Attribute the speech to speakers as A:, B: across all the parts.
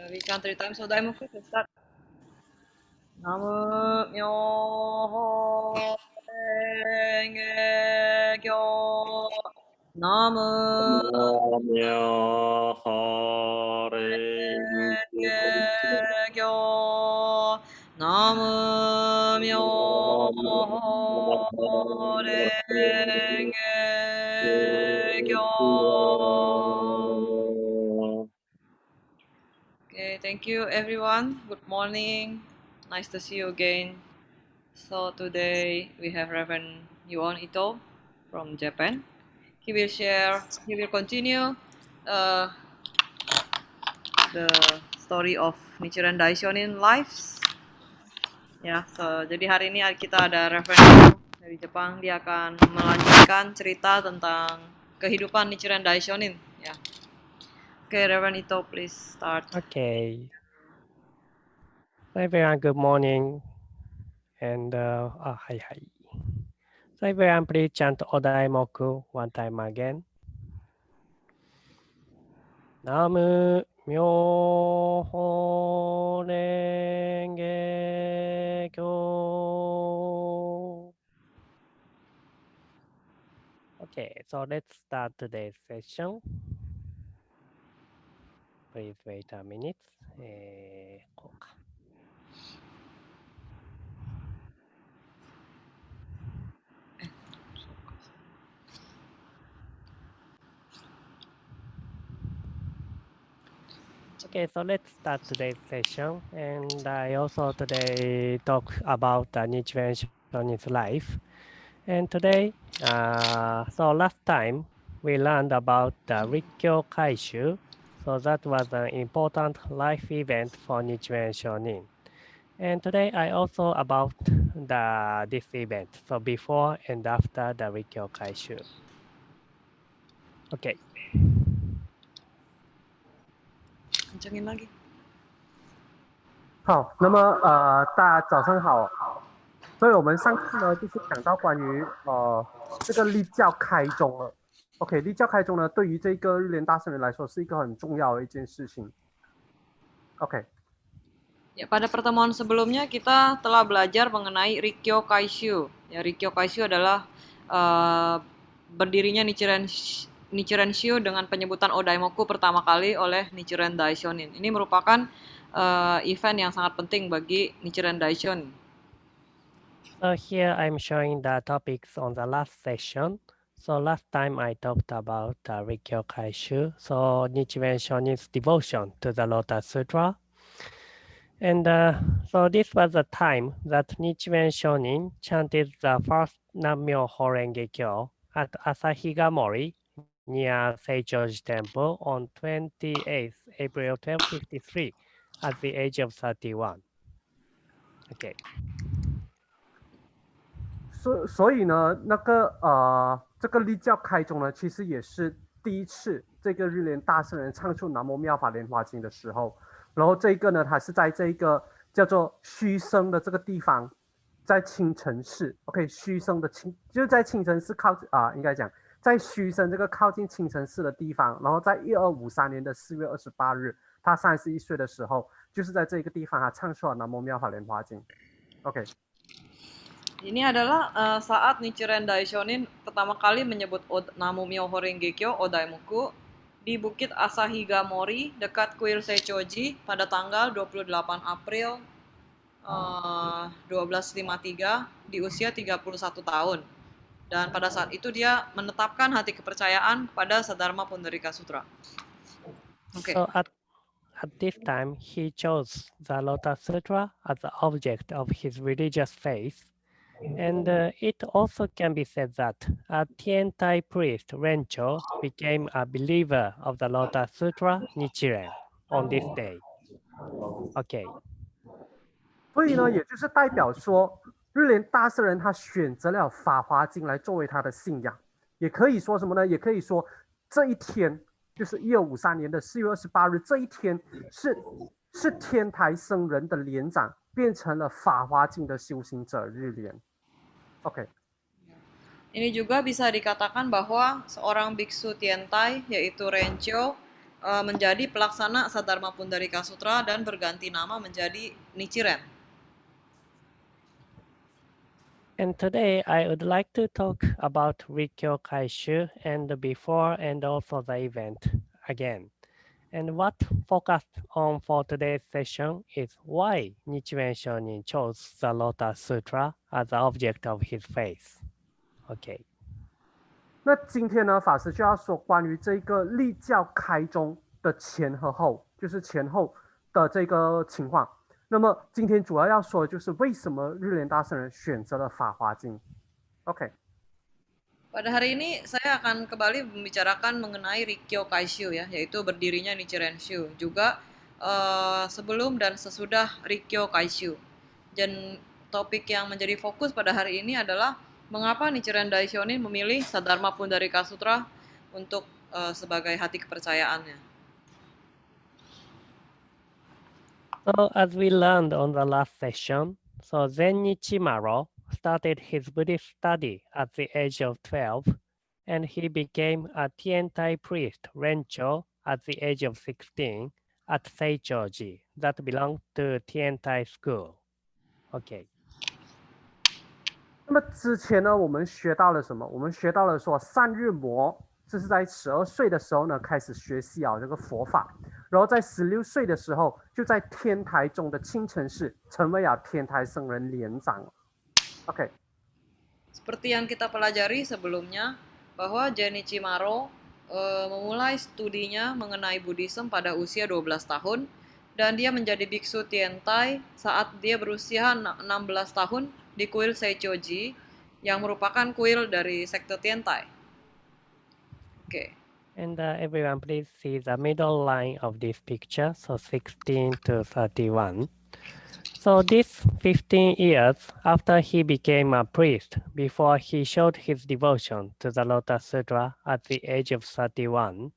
A: We count 3 times, so I'm okay to start. Namu Myoho Renge Kyo. Namu Renge Kyo. Namu Myoho Renge Kyo. Okay, thank you everyone. Good morning. Nice to see you again. So today we have Reverend Yuon Ito from Japan. He will continue uh, the story of Nichiren Daishonin lives. Ya, jadi hari ini kita ada Reverend Ito dari Jepang. Dia akan melanjutkan cerita tentang kehidupan Nichiren Daishonin. Ya. Okay, Reverend Ito, please start.
B: Okay. So everyone, good morning. And hi. So everyone, please chant Odaimoku one time again. Namu Myoho Renge Kyo. Okay, so let's start today's session. Please wait a minute. こうか Okay, so let's start today's session. And I also today talk about Nichiren Shonin's life. And today, so last time we learned about the Rikkyo Kaishu. So that was an important life event for Nichiren Shonin. And today I also about this event. So before and after the Rikkyo Kaishu. Okay.
A: Kencengin lagi.
C: 好，那么大家早上好。所以我们上次呢就是讲到关于这个立教开宗了。OK， 立教开宗呢对于这个日莲大圣人来说是一个很重要的一件事情。OK。
A: Ya, pada pertemuan sebelumnya kita telah belajar mengenai Rikkyo Kaishu. Ya, Rikkyo Kaishu adalah berdirinya Nichiren Shu dengan penyebutan Odaimoku pertama kali oleh Nichiren Daishonin. Ini merupakan event yang sangat penting bagi Nichiren Daishonin.
B: So here I'm showing the topics on the last session. So last time I talked about Rikkyo Kaishu, so Nichiren Shonin's devotion to the Lotus Sutra. And so this was the time that Nichiren Shonin chanted the first Nammyo Renge Kyo at Asahigamori near Seichoji Temple on 28th April 1253 at the age of 31. Okay.
C: 所以呢，这个立教开宗呢，其实也是第一次这个日莲大圣人唱出南无妙法莲华经的时候。然后这个呢，它是在这个叫做虚生的这个地方，在青城寺。OK， 虚生的就是在青城寺应该讲在虚生这个靠近青城寺的地方。然后在1253年的4月28日，他31岁的时候，就是在这个地方他唱出了南无妙法莲华经。OK。
A: Ini adalah saat Nichiren Daishonin pertama kali menyebut Namu Myoho Renge Kyo Odaimoku di Bukit Asahigamori dekat kuil Seichoji pada tanggal 28 April 1253 di usia 31 tahun. Dan pada saat itu dia menetapkan hati kepercayaan kepada Dharma Pundarika Sutra.
B: Okay. So at this time, he chose the Lotus Sutra as the object of his religious faith. And it also can be said that a Tendai priest, Rencho, became a believer of the Lotus Sutra, Nichiren, on this day. Okay.
C: 所以呢，也就是代表说，日莲大圣人他选择了《法华经》来作为他的信仰，也可以说什么呢？也可以说这一天就是1253年的4月28日，这一天是天台僧人的连长变成了《法华经》的修行者日莲。OK。
A: Ini juga bisa dikatakan bahwa seorang biksu Tiantai yaitu Rencho menjadi pelaksana Sadharma Pundarika Sutra dan berganti nama menjadi Nichiren.
B: And today I would like to talk about Rikyo Kaishu and the before and also the event again. And what focused on for today's session is why Nichiren Shonin chose the Lotus Sutra as the object of his faith. Okay.
C: 那今天呢，法师就要说关于这个立教开宗的前和后，就是前后的这个情况。那么今天主要说的就是为什么日莲大圣人选择了《法华经》。OK。
A: Pada hari ini saya akan kembali membicarakan mengenai Rikyo Kaishu ya, yaitu berdirinya Nichiren Shu. Juga sebelum dan sesudah Rikyo Kaishu. Dan topik yang menjadi fokus pada hari ini adalah mengapa Nichiren Daishonin memilih Sadharma Pundarika Sutra untuk sebagai hati kepercayaannya.
B: So as we learned on the last session, so Zen Nichimaro started his Buddhist study at the age of 12, and he became a Tientai priest, Rencho, at the age of 16 at Seichoji, that belonged to Tientai school. Okay.
C: 那么之前呢，我们学到了什么？我们学到了说善日魔，这是在12岁的时候呢开始学习这个佛法，然后在16岁的时候就在天台宗的青城寺成为天台僧人连长。OK。
A: Seperti yang kita pelajari sebelumnya, bahwa Jenichi Maro memulai studinya mengenai Buddhism pada usia 12 tahun, dan dia menjadi biksu Tientai saat dia berusia 16 tahun di kuil Seichoji, yang merupakan kuil dari sekte Tientai. Okay.
B: And everyone please see the middle line of this picture, so 16 to 31. So this 15 years after he became a priest, before he showed his devotion to the Lotus Sutra at the age of 31,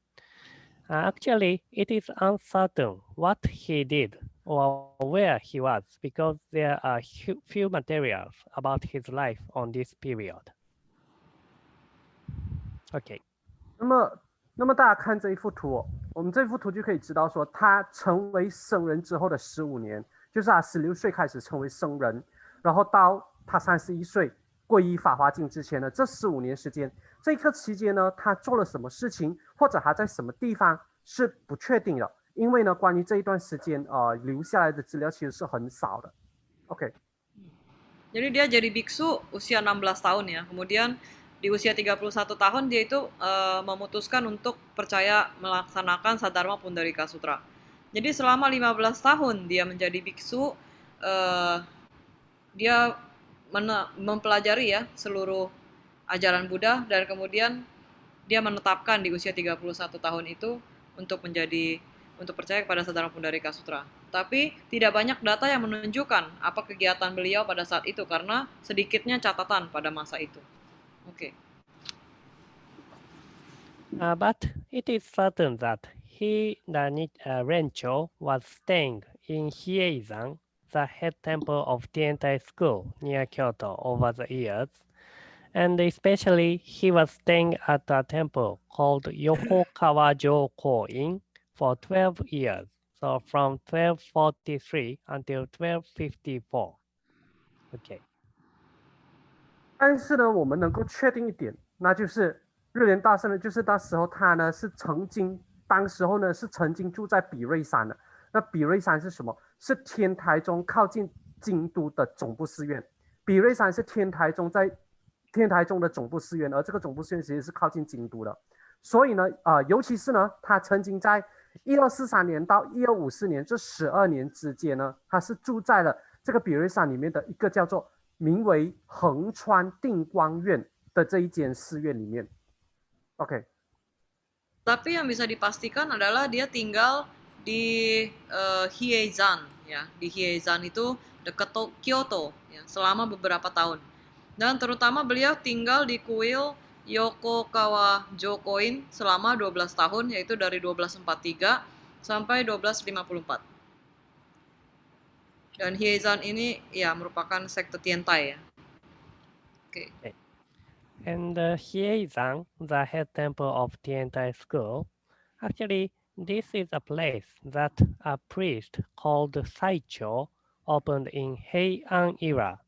B: actually it is uncertain what he did or where he was because there are few materials about his life on this period. Okay.
C: 那么大家看这一幅图，我们这幅图就可以知道说，他成为僧人之后的15年，就是他16岁开始成为僧人，然后到他31岁皈依法华经之前呢，这15年时间，这个期间呢，他做了什么事情，或者他在什么地方是不确定的，因为呢，关于这一段时间留下来的资料其实是很少的。OK。
A: Jadi dia jadi biksu usia 16 tahun ya, kemudian di usia 31 tahun dia itu memutuskan untuk percaya melaksanakan Sadharma Pundarika Sutra. Jadi selama 15 tahun dia menjadi biksu, dia mempelajari ya seluruh ajaran Buddha, dan kemudian dia menetapkan di usia 31 tahun itu untuk percaya kepada Sadharma Pundarika Sutra. Tapi tidak banyak data yang menunjukkan apa kegiatan beliau pada saat itu karena sedikitnya catatan pada masa itu. Okay.
B: But it is certain that he, Rencho, was staying in Hieizan, the head temple of Tientai school near Kyoto over the years, and especially he was staying at a temple called Yokokawa Jokoin for 12 years, so from 1243 until 1254. Okay.
C: 但是呢，我们能够确定一点，那就是日莲大圣呢，就是那时候他呢是曾经住在比瑞山的。那比瑞山是什么？是天台宗靠近京都的总部寺院。比瑞山是天台宗的总部寺院，而这个总部寺院其实是靠近京都的。所以呢，尤其是呢，他曾经在1243年到1254年这12年之间呢，他是住在了这个比瑞山里面的一个叫做名为横川定光院的这一间寺院里面。OK。
A: Tapi yang bisa dipastikan adalah dia tinggal di Hieizan ya. Di Hieizan itu dekat Kyoto ya, selama beberapa tahun. Dan terutama beliau tinggal di kuil Yokokawa Jokoin selama 12 tahun, yaitu dari 1243 sampai 1254. Dan Hieizan ini ya merupakan sekte Tientai ya. Oke.
B: Okay. And Hieizan, the head temple of Tientai school, actually This is a place that a priest called Saicho opened in Heian era,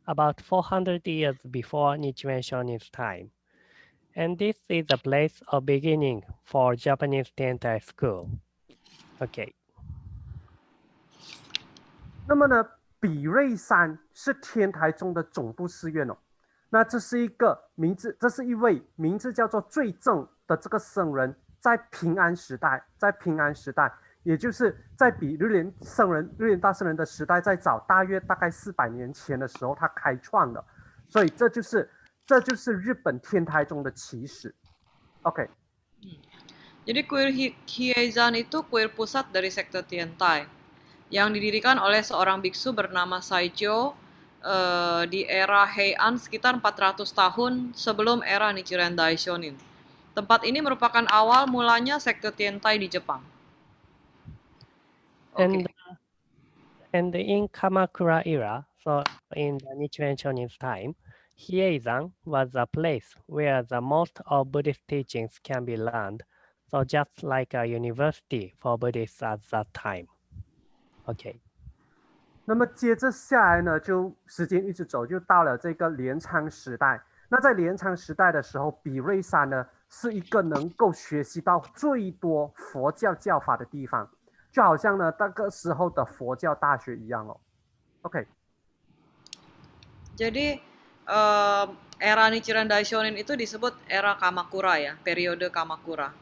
B: about 400 years before Nichiren Shonin's time. And this is a place of beginning for Japanese Tendai school. Okay.
C: 那么呢，比瑞山是天台宗的总部寺院哦。那这是一位名字叫做最正的这个僧人，在平安时代，也就是在比日莲大圣人的时代再早大概400年前的时候，他开创的。所以这就是日本天台宗的起始。OK。
A: Jadi kuil Hieizan itu kuil pusat dari sekte Tiantai yang didirikan oleh seorang biksu bernama Saicho di era Heian sekitar 400 tahun sebelum era Nichiren Daishonin. Tempat ini merupakan awal mulanya sekte Tiantai di Jepang.
B: And in Kamakura era, so in the Nichiren Shonin's time, Hieizan was a place where the most of Buddhist teachings can be learned. So just like a university for Buddhists at that time. OK。
C: 那么接着下来呢，就时间一直走，就到了这个镰仓时代。那在镰仓时代的时候，比瑞山呢是一个能够学习到最多佛教教法的地方，就好像呢那个时候的佛教大学一样哦。OK。
A: Jadi era Nichiren Daishonin itu disebut era Kamakura ya, periode Kamakura.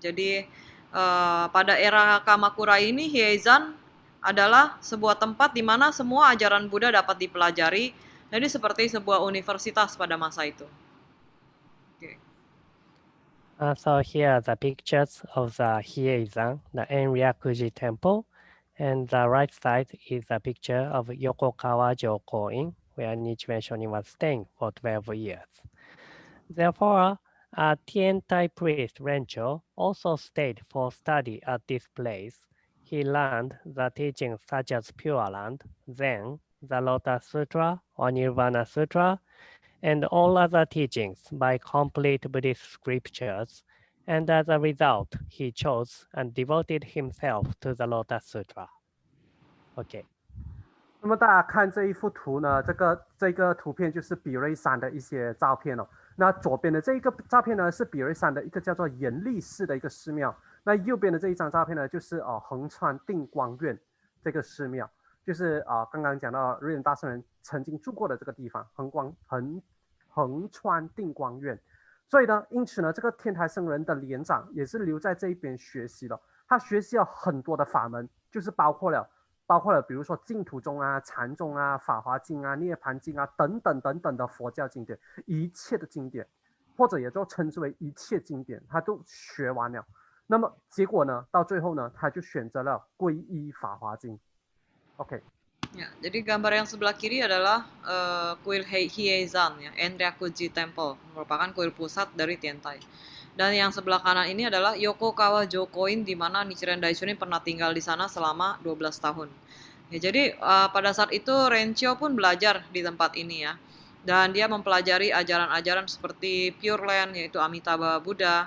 A: Jadi pada era Kamakura ini Hieizan adalah sebuah tempat di mana semua ajaran Buddha dapat dipelajari. Jadi seperti sebuah universitas pada masa itu. Okay.
B: So here are the pictures of the Hieizan, the Enryakuji temple, and the right side is a picture of Yokokawa Jokoin, where Nichiren Shonin was staying for 12 years. Therefore, a Tiantai priest Rencho also stayed for study at this place. He learned the teachings such as Pure Land, Zen, the Lotus Sutra or Nirvana Sutra, and all other teachings by complete Buddhist scriptures, and as a result, he chose and devoted himself to the Lotus Sutra. OK。
C: 那么大家看这一幅图呢，这个图片就是比瑞山的一些照片哦。那左边的这一个照片呢，是比瑞山的一个叫做延历寺的一个寺庙。那右边的这一张照片呢，就是横川定光院这个寺庙，就是刚刚讲到日莲大圣人曾经住过的这个地方，横川定光院。所以呢，因此呢，这个天台圣人的连长也是留在这一边学习了。他学习了很多的法门，就是包括了比如说净土宗啊、禅宗啊、法华经啊、涅槃经啊等等的佛教经典，一切的经典，或者也就称之为一切经典，他都学完了。那么结果呢，到最后呢，他就选择了皈依法华经。OK。
A: Ya, jadi gambar yang sebelah kiri adalah kuil Hieizan ya, Enryakuji Temple, merupakan kuil pusat dari Tiantai. Dan yang sebelah kanan ini adalah Yokokawa Jokoin, di mana Nichiren Daishonin pernah tinggal di sana selama 12 tahun. Ya, jadi pada saat itu Rencho pun belajar di tempat ini ya. Dan dia mempelajari ajaran-ajaran seperti Pure Land, yaitu Amitabha Buddha,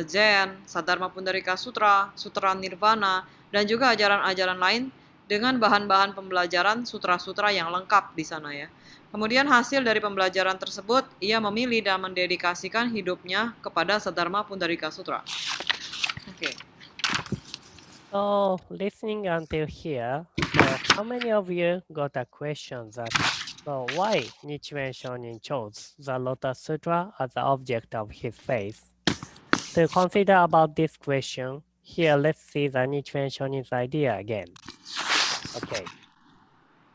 A: Zen, Dharma Pundarika Sutra, Sutra Nirvana, dan juga ajaran-ajaran lain dengan bahan-bahan pembelajaran sutra-sutra yang lengkap di sana ya. Kemudian hasil dari pembelajaran tersebut, ia memilih dan mendedikasikan hidupnya kepada Dharma Pundarika Sutra. Okay.
B: So listening until here, so how many of you got a question that so why Nichiren Shonin chose the Lotus Sutra as the object of his faith? To consider about this question, here let's see the Nichiren Shonin's idea again. OK。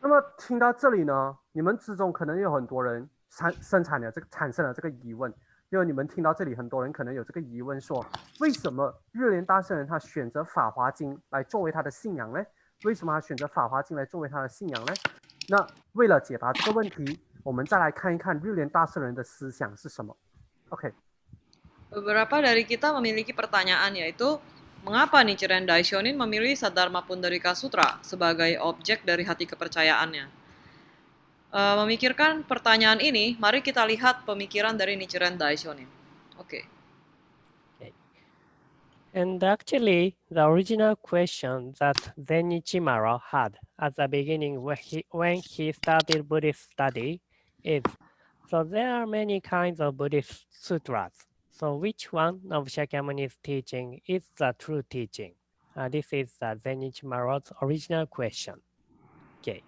C: 那么听到这里呢，你们之中可能有很多人产生了这个疑问，因为你们听到这里，很多人可能有这个疑问说，为什么日莲大圣人他选择《法华经》来作为他的信仰呢？为什么他选择《法华经》来作为他的信仰呢？那为了解答这个问题，我们再来看一看日莲大圣人的思想是什么。OK。
A: Beberapa dari kita memiliki pertanyaan, yaitu mengapa Nichiren Daishonin memilih Dharma Pundarika Sutra sebagai objek dari hati kepercayaannya? Memikirkan pertanyaan ini, mari kita lihat pemikiran dari Nichiren Daishonin. Oke.
B: And actually, the original question that Zenichimaro had at the beginning when he started Buddhist study is, so there are many kinds of Buddhist sutras. So which one of Shakyamuni's teaching is the true teaching? This is Zenichimaro's original question. Okay.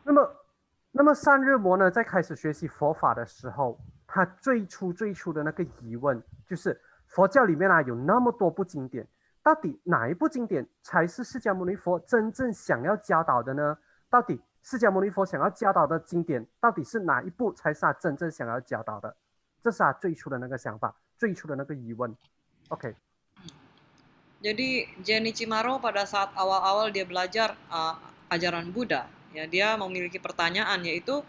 C: 那么善日魔呢，在开始学习佛法的时候，他最初的那个疑问就是，佛教里面啊有那么多部经典，到底哪一部经典才是释迦牟尼佛真正想要教导的呢？到底释迦牟尼佛想要教导的经典，到底是哪一部才是他真正想要教导的？这是他最初的那个想法，最初的那个疑问。OK。
A: Jadi Nichiren pada saat awal-awal dia belajar ajaran Buddha, ya dia memiliki pertanyaan, yaitu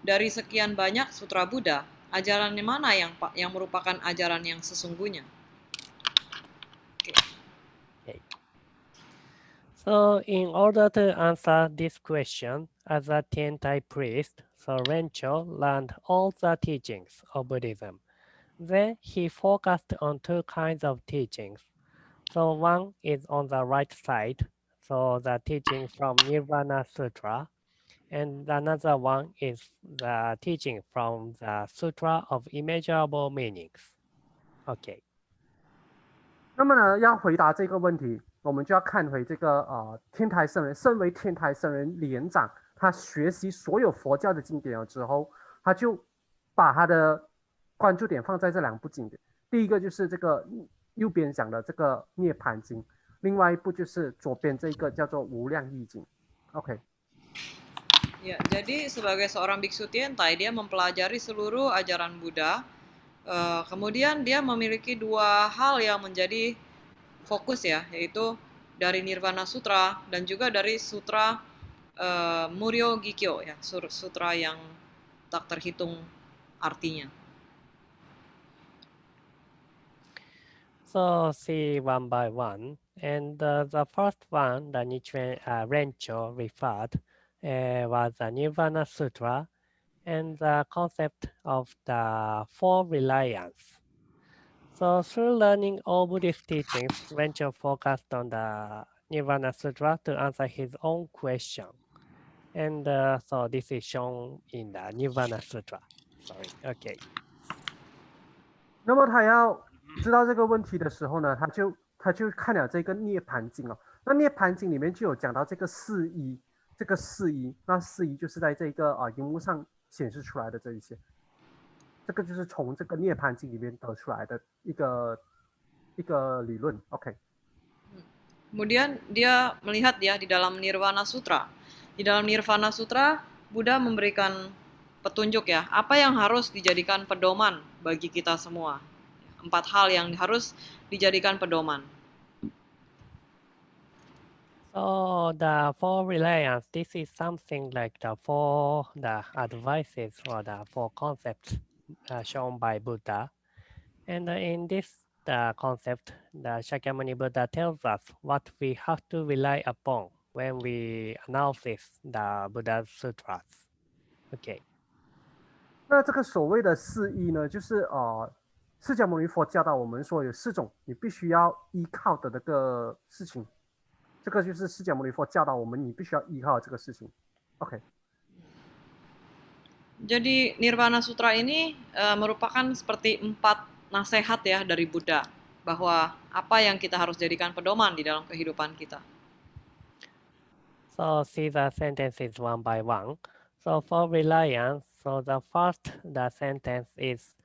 A: dari sekian banyak sutra Buddha, ajaran mana yang merupakan ajaran yang sesungguhnya?
B: Okay. So in order to answer this question, as a Tendai priest, so Rencho learned all the teachings of Buddhism. Then he focused on two kinds of teachings. So one is on the right side, so the teaching from Nirvana Sutra, and another one is the teaching from the Sutra of Immeasurable Meanings. Okay.
C: 那么呢，要回答这个问题，我们就要看回这个天台圣人，身为天台圣人连长，他学习所有佛教的经典了之后，他就把他的关注点放在这两部经典。第一个就是这个右边讲的这个《涅盘经》，另外一部就是左边这个叫做《无量义经》。OK。
A: Ya, jadi sebagai seorang biksu Tiantai, dia mempelajari seluruh ajaran Buddha. Kemudian dia memiliki dua hal yang menjadi fokus ya, yaitu dari Nirvana Sutra dan juga dari Sutra Muryo Gikyo ya, sutra yang tak terhitung artinya.
B: So see one by one, and the first one, the Nichiren Rencho referred, was the Nirvana Sutra and the concept of the Four Reliance. So through learning all Buddhist teachings, Rencho focused on the Nirvana Sutra to answer his own question. And so this is shown in the Nirvana Sutra. Sorry, okay.
C: 那么他要知道这个问题的时候呢，他就看了这个《涅盘经》哦。那《涅盘经》里面就有讲到这个四一，那四一就是在这个荧幕上显示出来的这一些，这个就是从这个《涅盘经》里面得出来的一个理论。OK。
A: Kemudian dia melihat ya di dalam Nirvana Sutra. Di dalam Nirvana Sutra, Buddha memberikan petunjuk ya, apa yang harus dijadikan pedoman bagi kita semua. 4 hal yang harus dijadikan pedoman.
B: So the four reliance, this is something like the advices or the four concepts shown by Buddha. And in this concept, the Shakyamuni Buddha tells us what we have to rely upon when we analyze the Buddha's sutras. Okay.
C: 那这个所谓的四依呢，就是释迦牟尼佛教导我们说有4种你必须要依靠的那个事情，这个就是释迦牟尼佛教导我们你必须要依靠的这个事情。OK。
A: Jadi Nirvana Sutra ini merupakan seperti 4 nasihat ya dari Buddha, bahwa apa yang kita harus jadikan pedoman di dalam kehidupan kita.
B: So see the sentences one by one. So for reliance, so the sentence is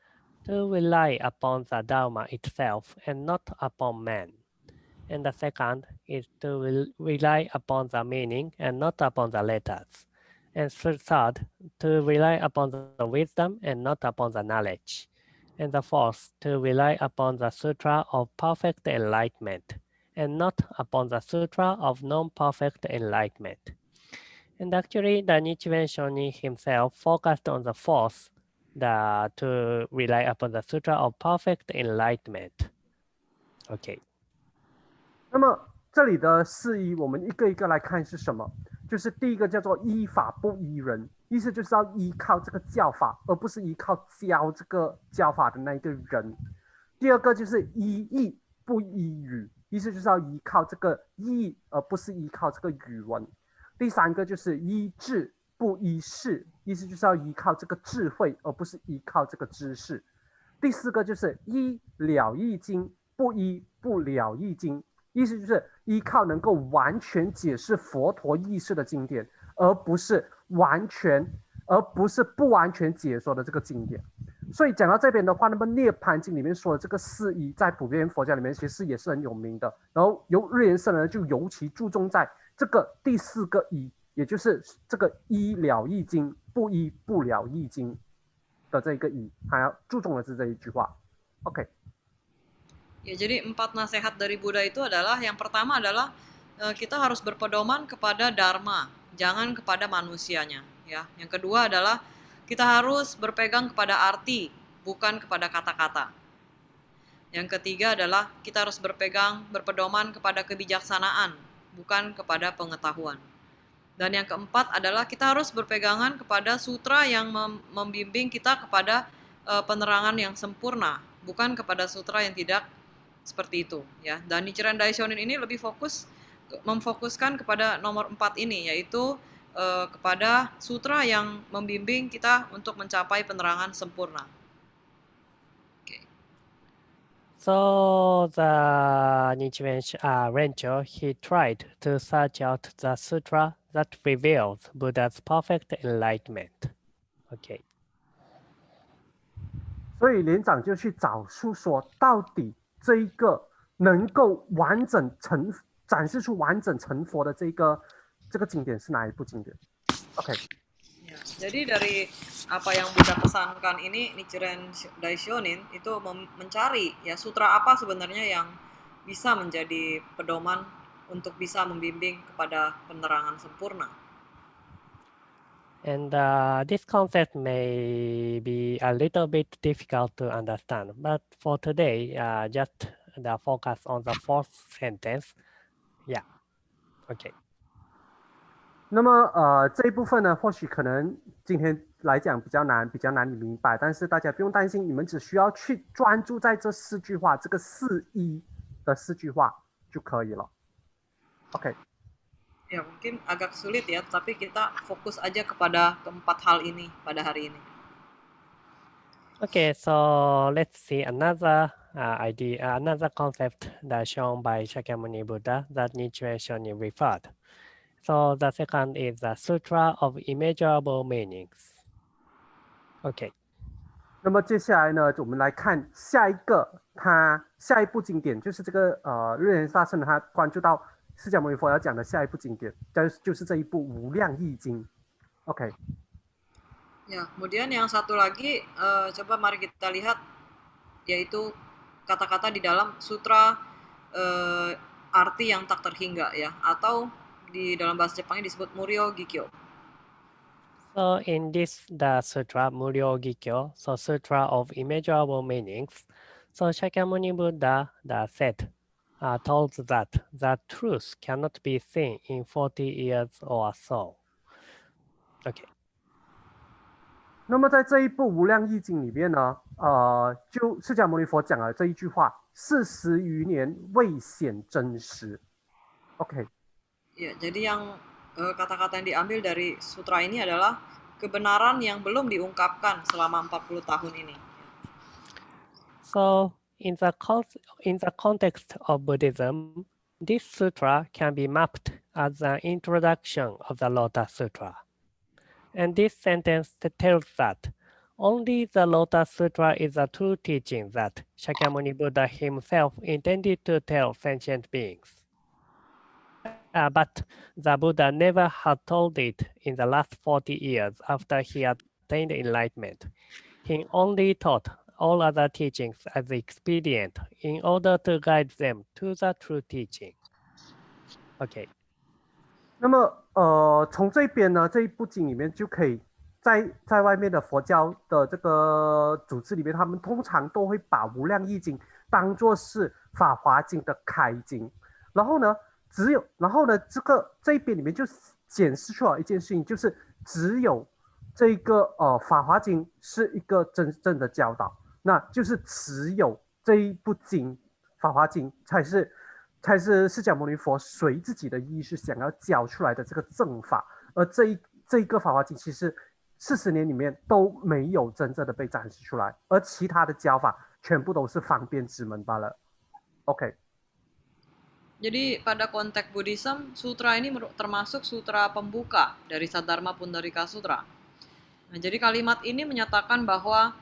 B: to rely upon the Dharma itself and not upon man. And the second is to rely upon the meaning and not upon the letters. And third, to rely upon the wisdom and not upon the knowledge. And the fourth, to rely upon the Sutra of perfect enlightenment and not upon the Sutra of non-perfect enlightenment. And actually, the Nichiren Shoni himself focused on the fourth, to rely upon the Sutra of perfect enlightenment. Okay.
C: 那么这里的四依，我们一个一个来看是什么？就是第一个叫做依法不依人，意思就是要依靠这个教法，而不是依靠教这个教法的那一个人。第二个就是依义不依语，意思就是要依靠这个义，而不是依靠这个语文。第三个就是依智不依事，意思就是要依靠这个智慧，而不是依靠这个知识。第四个就是依了义经，不依不了义经，意思就是依靠能够完全解释佛陀意识的经典，而不是不完全解说的这个经典。所以讲到这边的话，那么涅槃经里面说的这个四依，在普遍佛教里面其实也是很有名的。然后由日莲圣人就尤其注重在这个第四个依，也就是这个依了义经，不依不了义经的这个依，还要注重的是这一句话。OK。
A: Ya, jadi 4 nasihat dari Buddha itu adalah yang pertama adalah kita harus berpedoman kepada Dharma, jangan kepada manusianya. Ya, yang kedua adalah kita harus berpegang kepada arti, bukan kepada kata-kata. Yang ketiga adalah kita harus berpedoman kepada kebijaksanaan, bukan kepada pengetahuan. Dan yang keempat adalah kita harus berpegangan kepada sutra yang membimbing kita kepada penerangan yang sempurna, bukan kepada sutra yang tidak seperti itu, ya. Dan Nichiren Daishonin ini lebih memfokuskan kepada nomor 4 ini, yaitu kepada sutra yang membimbing kita untuk mencapai penerangan sempurna. Okay.
B: So the Nichiren Rencho, he tried to search out the sutra that reveals Buddha's perfect enlightenment. Okay.
C: 所以连长就去找出说，到底这一个能够展示出完整成佛的这个经典是哪一部经典 ？OK。Ya,
A: jadi dari apa yang Buddha pesankan ini, Nichiren Daishonin itu mencari ya sutra apa sebenarnya yang bisa menjadi pedoman untuk bisa membimbing kepada penerangan sempurna.
B: And this concept may be a little bit difficult to understand, but for today, just the focus on the fourth sentence. Yeah, okay.
C: 那么这一部分呢，或许可能今天来讲比较难以明白，但是大家不用担心，你们只需要去专注在这4句话，这个4依的4句话就可以了。OK。
A: Ya, mungkin agak sulit ya, tapi kita fokus aja kepada keempat hal ini pada hari ini.
B: Okay, so let's see another idea, another concept that's shown by Shakyamuni Buddha that Nichiren Shoni referred. So the second is the Sutra of Immeasurable Meanings. Okay.
C: 那么接下来呢，我们来看下一部经典，就是这个日莲大圣他关注到释迦牟尼佛要讲的下一部经典，就是这一部《无量义经》。OK。
A: Ya, kemudian yang satu lagi, coba mari kita lihat, yaitu kata-kata di dalam sutra arti yang tak terhingga, ya, atau di dalam bahasa Jepangnya disebut Muryo Gikyo.
B: So in this, the sutra Muryo Gikyo, so Sutra of Immeasurable Meanings, so Shakyamuni Buddha told that the truth cannot be seen in 40 years or so. Okay.
C: 那么在这一部《无量义经》里面呢，就释迦牟尼佛讲了这一句话：40余年未显真实。OK。
A: Ya, jadi yang kata-kata yang diambil dari sutra ini adalah kebenaran yang belum diungkapkan selama 40 tahun ini.
B: So in the context of Buddhism, this sutra can be mapped as an introduction of the Lotus Sutra. And this sentence tells that only the Lotus Sutra is a true teaching that Shakyamuni Buddha himself intended to tell sentient beings. But the Buddha never had told it in the last 40 years after he attained enlightenment. He only taught all other teachings as expedient in order to guide them to the true teaching. Okay.
C: 那么从这边呢，这一部经里面就可以在外面的佛教的这个组织里面，他们通常都会把《无量义经》当作是《法华经》的开经，然后呢，这一边里面就显示出来一件事情，就是只有这个《法华经》是一个真正的教导，那就是只有这一部经《法华经》才是释迦牟尼佛随自己的意识想要教出来的这个正法，而这一个《法华经》其实40年里面都没有真正的被展示出来，而其他的教法全部都是方便之门罢了。OK。
A: Jadi pada konteks Buddhism, sutra ini termasuk sutra pembuka dari Dharma Pundarika Sutra. Nah, jadi kalimat ini menyatakan bahwa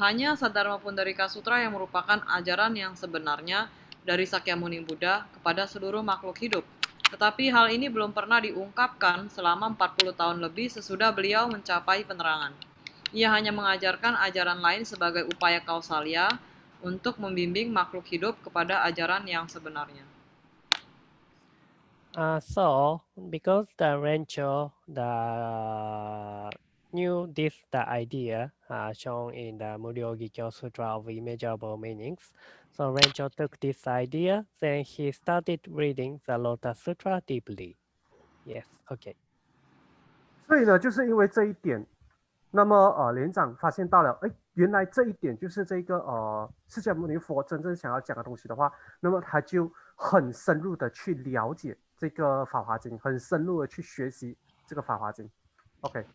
A: hanya Dharma Pundarika Sutra yang merupakan ajaran yang sebenarnya dari Sakyamuni Buddha kepada seluruh makhluk hidup. Tetapi hal ini belum pernah diungkapkan selama 40 tahun lebih sesudah beliau mencapai penerangan. Ia hanya mengajarkan ajaran lain sebagai upaya kausalya untuk membimbing makhluk hidup kepada ajaran yang sebenarnya.
B: So, because the rancher knew the idea shown in the Muryo-Gikyo Sutra of Immeasurable Meanings, so rancher took this idea, then he started reading the Lotus Sutra deeply. Yes, okay.
C: 所以呢，就是因为这一点，那么连长发现到了，哎，原来这一点就是这个释迦牟尼佛真正想要讲的东西的话，那么他就很深入的去了解这个《法华经》，很深入的去学习这个《法华经》。OK。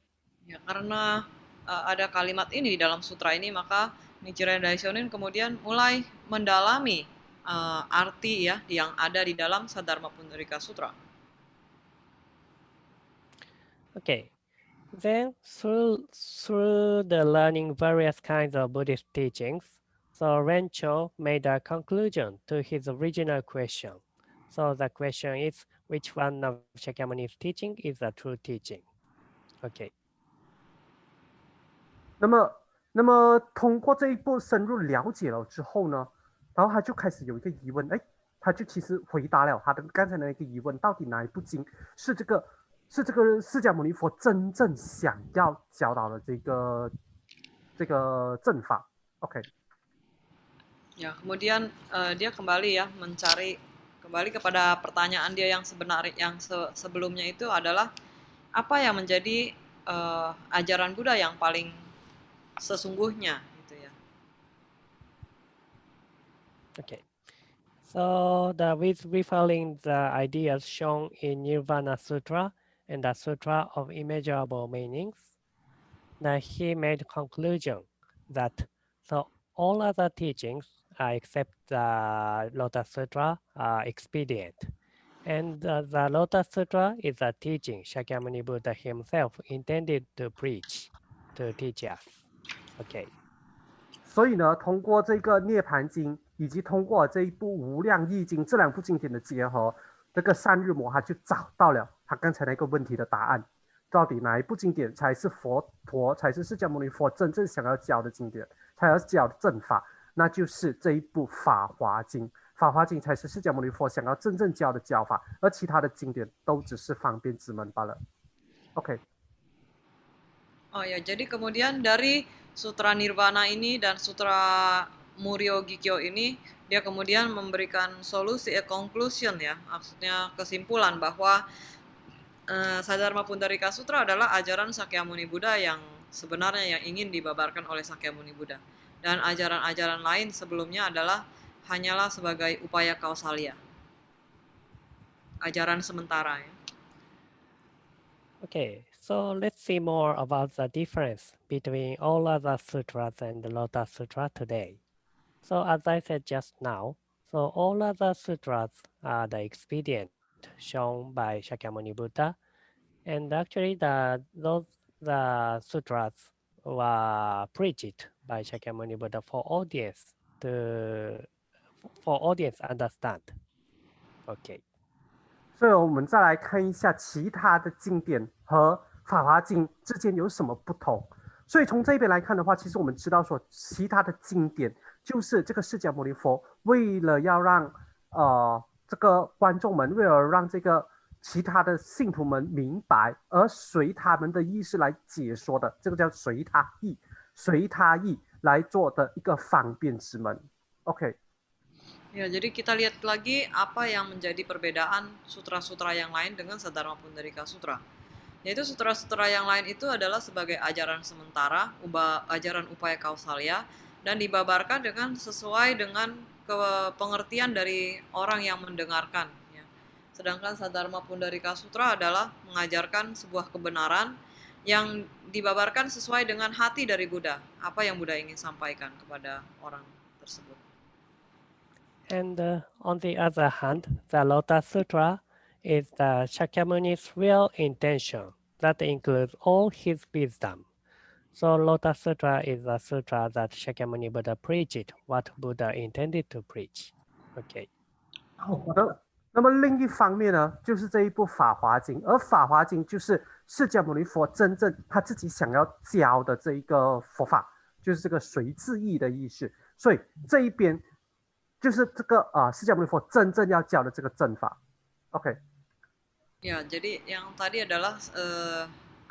A: Ya, karena ada kalimat ini di dalam sutra ini, maka Nichiren Daishonin kemudian mulai mendalami arti ya yang ada di dalam Dharma Pundarika Sutra.
B: Okay. Then, through the learning various kinds of Buddhist teachings, so Rencho made a conclusion to his original question. So the question is, which one of Shakyamuni's teaching is the true teaching? Okay.
C: 那么通过这一步深入了解了之后呢，然后他就开始有一个疑问，哎，他就其实回答了他的刚才那个疑问，到底哪一部经是这个释迦牟尼佛真正想要教导的这个正法 ？OK。Ya,
A: kemudian dia kembali ya mencari kembali kepada pertanyaan dia yang sebenarnya yang sebelumnya itu adalah apa yang menjadi ajaran Buddha yang paling sesungguhnya gitu ya.
B: Okay. So with referring the ideas shown in Nirvana Sutra and the Sutra of Immeasurable Meanings, that he made conclusion that so all other teachings except the Lotus Sutra are expedient. And the Lotus Sutra is a teaching Shakyamuni Buddha himself intended to preach, to teach us. Okay.
C: 所以呢，通过这个《涅盘经》以及通过这一部《无量易经》这两部经典的结合，这个善日摩他就找到了他刚才那个问题的答案。到底哪一部经典才是佛陀，才是释迦牟尼佛真正想要教的经典，才要教的正法？那就是这一部《法华经》。《法华经》才是释迦牟尼佛想要真正教的教法，而其他的经典都只是方便之门罢了。OK。
A: Oh ya, jadi kemudian dari Sutra Nirvana ini dan Sutra Muryo Gikyo ini, dia kemudian memberikan solusi, conclusion ya, maksudnya kesimpulan bahwa Dharma Pundarika Sutra adalah ajaran Sakyamuni Buddha yang sebenarnya yang ingin dibabarkan oleh Sakyamuni Buddha. Dan ajaran-ajaran lain sebelumnya adalah hanyalah sebagai upaya kausalya. Ajaran sementara ya.
B: Okay, so let's see more about the difference between all other sutras and the Lotus Sutra today. So as I said just now, so all other sutras are the expedient shown by Shakyamuni Buddha, and actually the sutras were preached by Shakyamuni Buddha for audience understand. Okay.
C: 所以我们再来看一下其他的经典和《法华经》之间有什么不同。所以从这边来看的话，其实我们知道说，其他的经典就是这个释迦牟尼佛为了要让这个观众们，为了让这个其他的信徒们明白，而随他们的意识来解说的，这个叫随他意来做的一个方便之门。OK。
A: Ya, jadi kita lihat lagi apa yang menjadi perbedaan sutra-sutra yang lain dengan Dharma Pundarika Sutra. Yaitu sutra-sutra yang lain itu adalah sebagai ajaran sementara, ajaran upaya kausalya, dan dibabarkan dengan sesuai dengan pengertian dari orang yang mendengarkan. Ya. Sedangkan Sadharma Pundarika Sutra adalah mengajarkan sebuah kebenaran yang dibabarkan sesuai dengan hati dari Buddha, apa yang Buddha ingin sampaikan kepada orang tersebut.
B: And on the other hand, the Lotus Sutra is the Shakyamuni's real intention that includes all his wisdom. So Lotus Sutra is a sutra that Shakyamuni Buddha preached what Buddha intended to preach. Okay.
C: 好的。那么另一方面呢，就是这一部《法华经》，而《法华经》就是释迦牟尼佛真正他自己想要教的这一个佛法，就是这个随自意的意思。所以这一边就是这个释迦牟尼佛真正要教的这个正法。OK。
A: Ya, jadi yang tadi adalah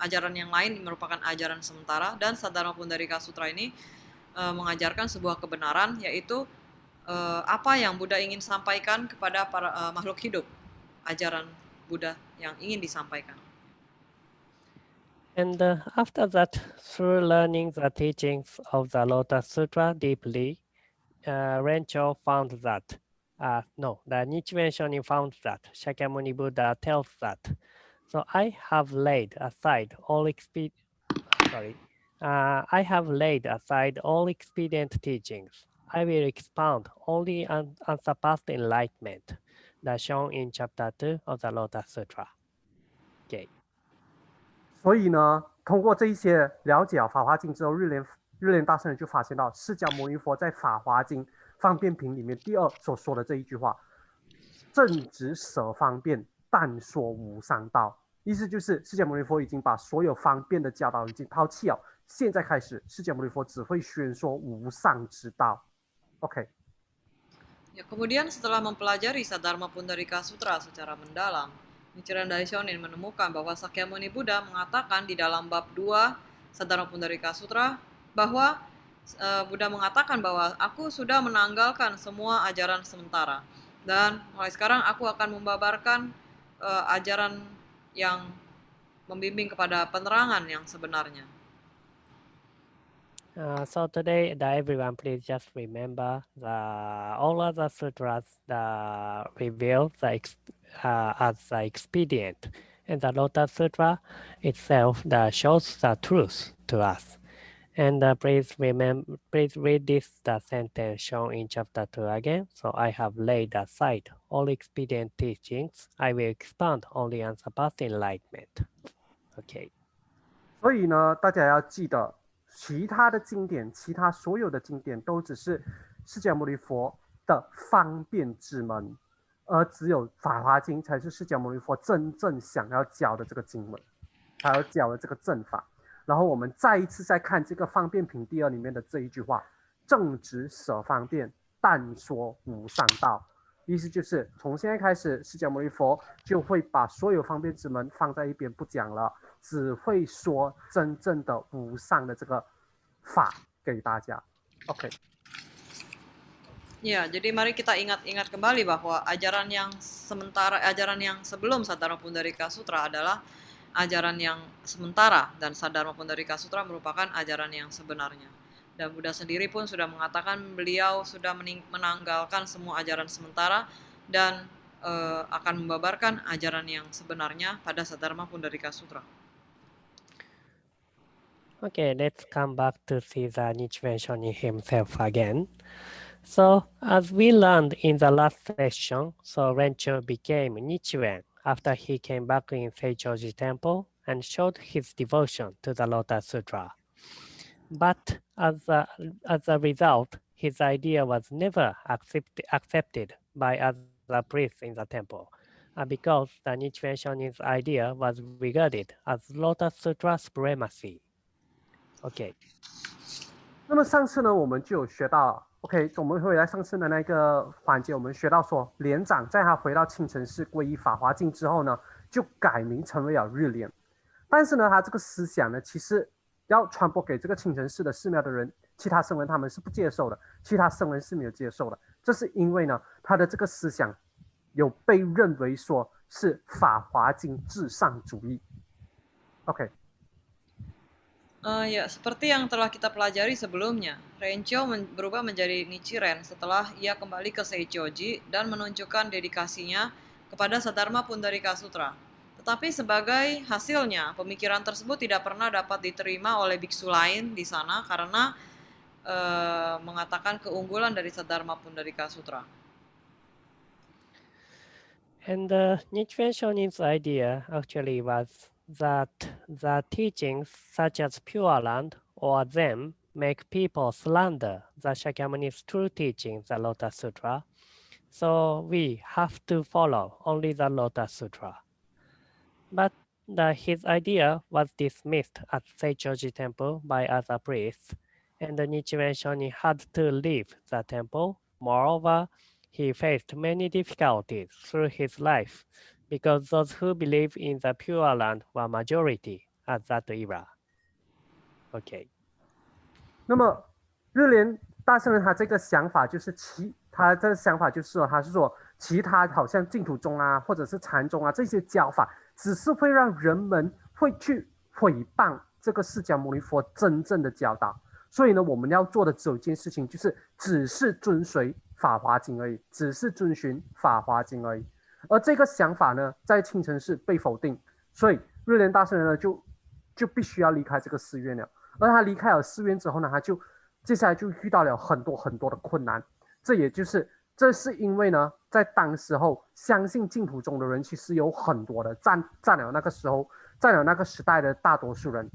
A: ajaran yang lain merupakan ajaran sementara, dan Sadharma Pundarika Sutra ini mengajarkan sebuah kebenaran, yaitu apa yang Buddha ingin sampaikan kepada para makhluk hidup, ajaran Buddha yang ingin disampaikan.
B: And after that, through learning the teachings of the Lotus Sutra deeply, Rencho found that, the Nichiren Shonin found that Shakyamuni Buddha tells that. So I have laid aside all expedient teachings. I will expound only unsurpassed enlightenment, that's shown in chapter 2 of the Lotus Sutra. Okay.
C: 所以呢，通过这一些了解《法华经》之后，日莲大圣人就发现到释迦牟尼佛在《法华经》方便品里面第2所说的这一句话：“正直舍方便，但说无上道。”意思就是释迦牟尼佛已经把所有方便的教导已经抛弃了，现在开始释迦牟尼佛只会宣说无上之道。OK。
A: Ya, kemudian setelah mempelajari Sadharma Pundarika Sutra secara mendalam, Nichiren Daishonin menemukan bahwa Sakyamuni Buddha mengatakan di dalam bab 2 Sadharma Pundarika Sutra bahwa Buddha mengatakan bahwa aku sudah menanggalkan semua ajaran sementara, dan mulai sekarang aku akan membabarkan ajaran yang membimbing kepada penerangan yang sebenarnya.
B: So today, everyone please just remember all other sutras reveal as the expedient, and the Lotus Sutra itself shows the truth to us. And please read this sentence shown in chapter 2 again. So I have laid aside all expedient teachings. I will expound only unsurpassed enlightenment. Okay.
C: 所以呢，大家要记得，其他的经典，其他所有的经典都只是释迦牟尼佛的方便之门，而只有《法华经》才是释迦牟尼佛真正想要教的这个经文，还要教的这个正法。然后我们再一次再看这个方便品第2里面的这一句话：“正直舍方便，但说无上道。”意思就是从现在开始，释迦牟尼佛就会把所有方便之门放在一边不讲了，只会说真正的无上的这个法给大家。OK。
A: Ya, jadi mari kita ingat-ingat kembali bahwa ajaran yang sebelum Sadharma Pundarika Sutra adalah ajaran yang sementara, dan Sadharma Pundarika Sutra merupakan ajaran yang sebenarnya. Dan Buddha sendiri pun sudah mengatakan beliau sudah menanggalkan semua ajaran sementara dan akan membabarkan ajaran yang sebenarnya pada Sadharma Pundarika Sutra.
B: Okay, let's come back to see the Nichiren Shonin himself again. So, as we learned in the last session, so Rencho became Nichiren after he came back in Seichoji Temple and showed his devotion to the Lotus Sutra. But as a result, his idea was never accepted by other priests in the temple, because the Nichiren Shonin's idea was regarded as Lotus Sutra supremacy. OK。
C: 那么上次呢，我们就有学到 ，OK， 我们回来上次的那个环节，我们学到说，莲长在他回到青城寺皈依法华经之后呢，就改名成为了日莲。但是呢，他这个思想呢，其实要传播给这个青城寺的寺庙的人，其他僧人他们是不接受的，其他僧人是没有接受的。这是因为呢，他的这个思想有被认为说是法华经至上主义。OK。
A: Ya, seperti yang telah kita pelajari sebelumnya, Rencho berubah menjadi Nichiren setelah ia kembali ke Seichoji dan menunjukkan dedikasinya kepada Sadharma Pundarika Sutra. Tetapi sebagai hasilnya, pemikiran tersebut tidak pernah dapat diterima oleh biksu lain di sana karena mengatakan keunggulan dari Sadharma Pundarika Sutra.
B: And the Nichiren Shonin's idea actually was that the teachings such as Pure Land or Zen make people slander the Shakyamuni's true teaching, the Lotus Sutra. So we have to follow only the Lotus Sutra. But his idea was dismissed at Seichoji Temple by other priests, and the Nichiren Shonin had to leave the temple. Moreover, he faced many difficulties through his life because those who believed in the Pure Land were majority at that era. Okay.
C: 那么日莲大圣人他这个想法就是他这个想法就是说，他是说其他好像净土宗啊，或者是禅宗啊这些教法，只是会让人们会去诽谤这个释迦牟尼佛真正的教导。所以呢，我们要做的只有一件事情，就是只是遵随法华经而已，只是遵循法华经而已。而这个想法呢，在青城寺被否定，所以日莲大圣人呢就必须要离开这个寺院了。而他离开了寺院之后呢，他就接下来就遇到了很多很多的困难。这是因为呢，在当时候相信净土宗的人其实有很多的，占了那个时代的大多数人。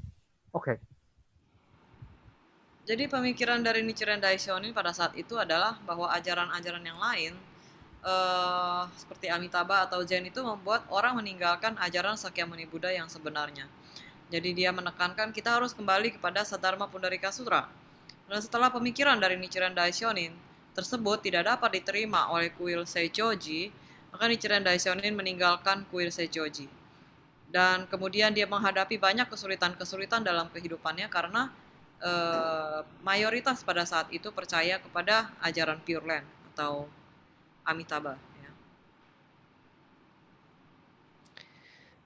C: OK。
A: Jadi pemikiran dari Nichiren Daishonin pada saat itu adalah bahwa ajaran-ajaran yang lain seperti Amitabha atau Zen itu membuat orang meninggalkan ajaran Sakyamuni Buddha yang sebenarnya. Jadi dia menekankan kita harus kembali kepada Sadharma Pundarika Sutra. Dan setelah pemikiran dari Nichiren Daishonin tersebut tidak dapat diterima oleh kuil Seichoji, maka Nichiren Daishonin meninggalkan kuil Seichoji. Dan kemudian dia menghadapi banyak kesulitan-kesulitan dalam kehidupannya karena mayoritas pada saat itu percaya kepada ajaran Pure Land atau Amitabha. Ya.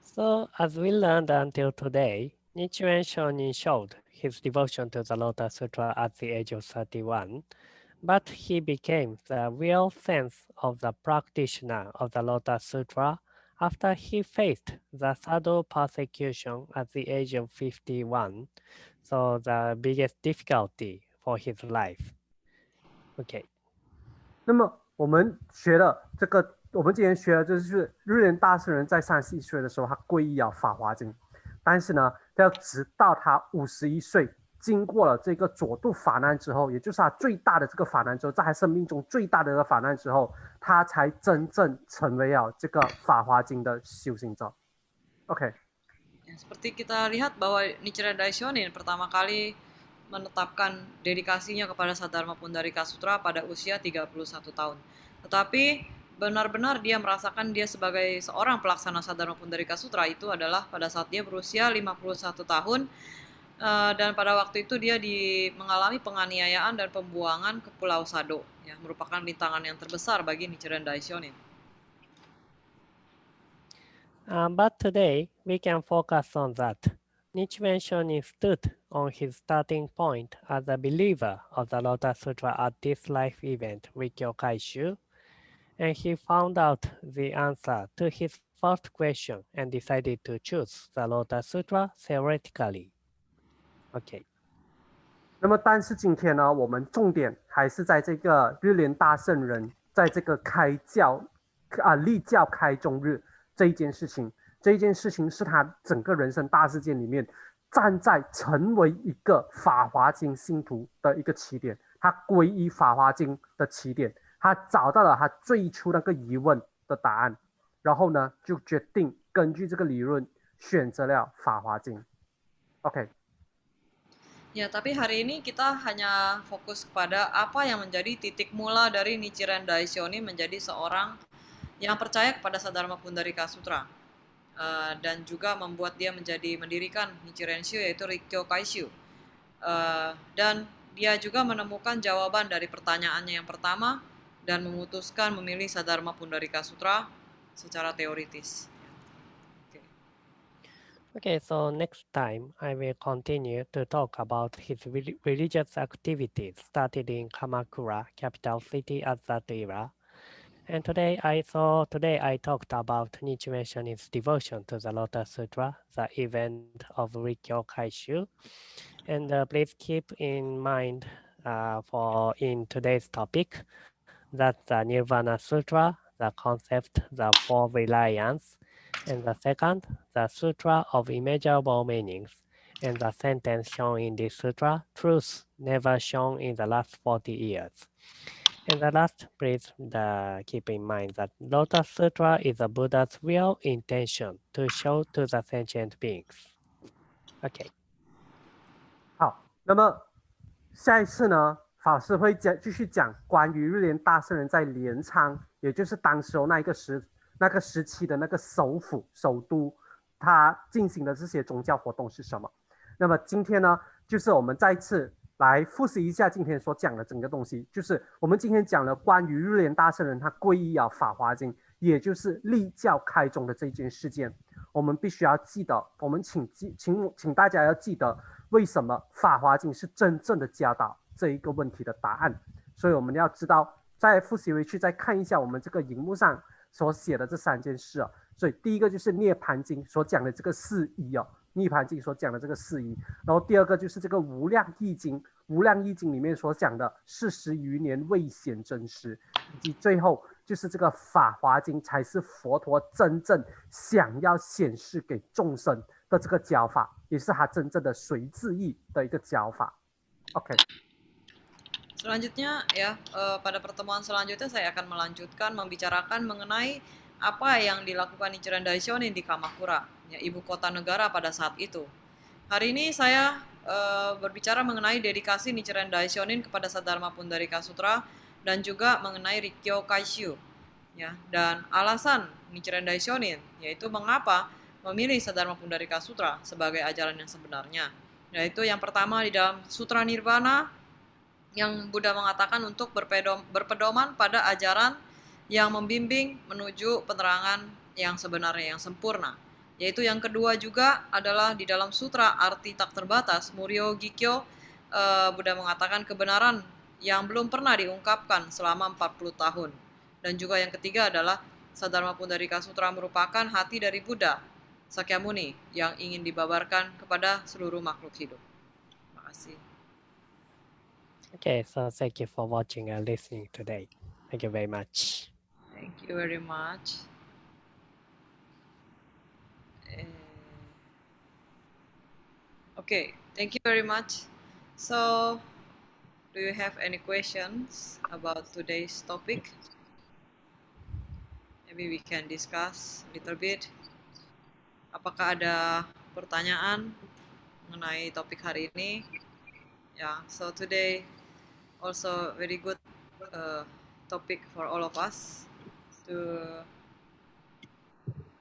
B: So as we learned until today, Nichiren Shonin showed his devotion to the Lotus Sutra at the age of 31, but he became the real sense of the practitioner of the Lotus Sutra after he faced the Sado persecution at the age of 51, so the biggest difficulty for his life. Okay.
C: 那么我们学了这个，我们今天学的就是日莲大圣人在31岁的时候，他皈依了《法华经》，但是呢，要直到他51岁，经过了这个佐渡法难之后，也就是他最大的这个法难之后，在他生命中最大的这个法难之后，他才真正成为了这个《法华经》的修行者。OK。
A: Seperti kita lihat bahwa Nichiren Daishonin pertama kali menetapkan dedikasinya kepada Sadharma Pundarika Sutra pada usia 31 tahun. Tetapi benar-benar dia merasakan dia sebagai seorang pelaksana Sadharma Pundarika Sutra itu adalah pada saat dia berusia 51 tahun dan pada waktu itu dia mengalami penganiayaan dan pembuangan ke Pulau Sado, ya, merupakan rintangan yang terbesar bagi Nichiren Daishonin.
B: But today, we can focus on that. Nichiren Shonin stood on his starting point as a believer of the Lotus Sutra at this life event, Rikyo Kaishu, and he found out the answer to his first question and decided to choose the Lotus Sutra theoretically. Okay.
C: 那么，但是今天呢，我们重点还是在这个日莲大圣人在这个立教开宗日这一件事情。这一件事情是他整个人生大事件里面站在成为一个法华经信徒的一个起点，他皈依法华经的起点，他找到了他最初那个疑问的答案，然后呢，就决定根据这个理论选择了法华经。OK。
A: Ya, tapi hari ini kita hanya fokus kepada apa yang menjadi titik mula dari Nichiren Daishonin menjadi seorang yang percaya kepada Sadharma Pundarika Sutra dan juga membuat dia mendirikan Nichiren Shu yaitu Rikyo Kaishu dan dia juga menemukan jawaban dari pertanyaannya yang pertama dan memutuskan memilih Sadharma Pundarika Sutra secara teoritis.
B: Okay, so next time I will continue to talk about his religious activities started in Kamakura, capital city at that era. And today I talked about Nichiren Shonin's devotion to the Lotus Sutra, the event of Rikyo Kaishu. And please keep in mind for in today's topic that the Nirvana Sutra, the concept, the four reliance, and the second, the Sutra of Immeasurable Meanings, and the sentence shown in this sutra, truth never shown in the last 40 years. And the last, please keep in mind that Lotus Sutra is the Buddha's real intention to show to the sentient beings. Okay.
C: 好，那么下一次呢，法师会继续讲关于日莲大圣人在镰仓，也就是当时候那个时期的那个首都，他进行的这些宗教活动是什么。那么今天呢，就是我们再次来复习一下今天所讲的整个东西，就是我们今天讲了关于日莲大圣人他皈依法华经，也就是立教开宗的这件事件，我们必须要记得，我们请大家要记得，为什么法华经是真正的教导这一个问题的答案。所以我们要知道，再复习回去，再看一下我们这个荧幕上所写的这三件事啊。所以第一个就是涅盘经所讲的这个四义哦，涅盘经所讲的这个四义。然后第二个就是这个无量义经，无量义经里面所讲的40余年未显真实，以及最后就是这个法华经才是佛陀真正想要显示给众生的这个教法，也是他真正的随自意的一个教法。OK。
A: Selanjutnya ya, pada pertemuan selanjutnya saya akan melanjutkan membicarakan mengenai apa yang dilakukan Nichiren Daishonin di Kamakura, ya, ibu kota negara pada saat itu. Hari ini saya berbicara mengenai dedikasi Nichiren Daishonin kepada Dharma Pundarika Sutra dan juga mengenai Rikyo Kaishu, ya, dan alasan Nichiren Daishonin, yaitu mengapa memilih Dharma Pundarika Sutra sebagai ajaran yang sebenarnya. Yaitu yang pertama di dalam Sutra Nirvana, yang Buddha mengatakan untuk berpedoman pada ajaran yang membimbing menuju penerangan yang sebenarnya, yang sempurna. Yaitu yang kedua juga adalah di dalam sutra arti tak terbatas, Muryo Gikyo, Buddha mengatakan kebenaran yang belum pernah diungkapkan selama 40 tahun. Dan juga yang ketiga adalah Dharma Pundarika Sutra merupakan hati dari Buddha, Sakyamuni, yang ingin dibabarkan kepada seluruh makhluk hidup. Terima kasih.
B: Okay, so thank you for watching and listening today. Thank you very much.
A: Thank you very much. Okay, thank you very much. So, do you have any questions about today's topic? Maybe we can discuss a little bit. Apakah ada pertanyaan mengenai topik hari ini? Yeah, so today also very good topic for all of us to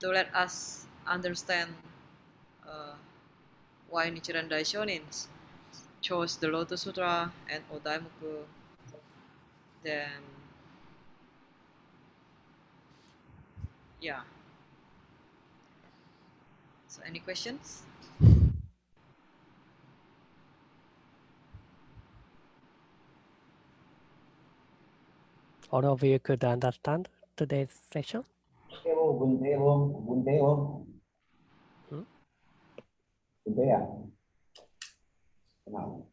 A: let us understand why Nichiren Daishonin chose the Lotus Sutra and Odaimoku. Then, yeah. So, any questions?
B: All of you could understand today's session?
D: Buồn thế không? Buồn thế không?
B: Hmm?
D: Buồn thế à? Thế nào?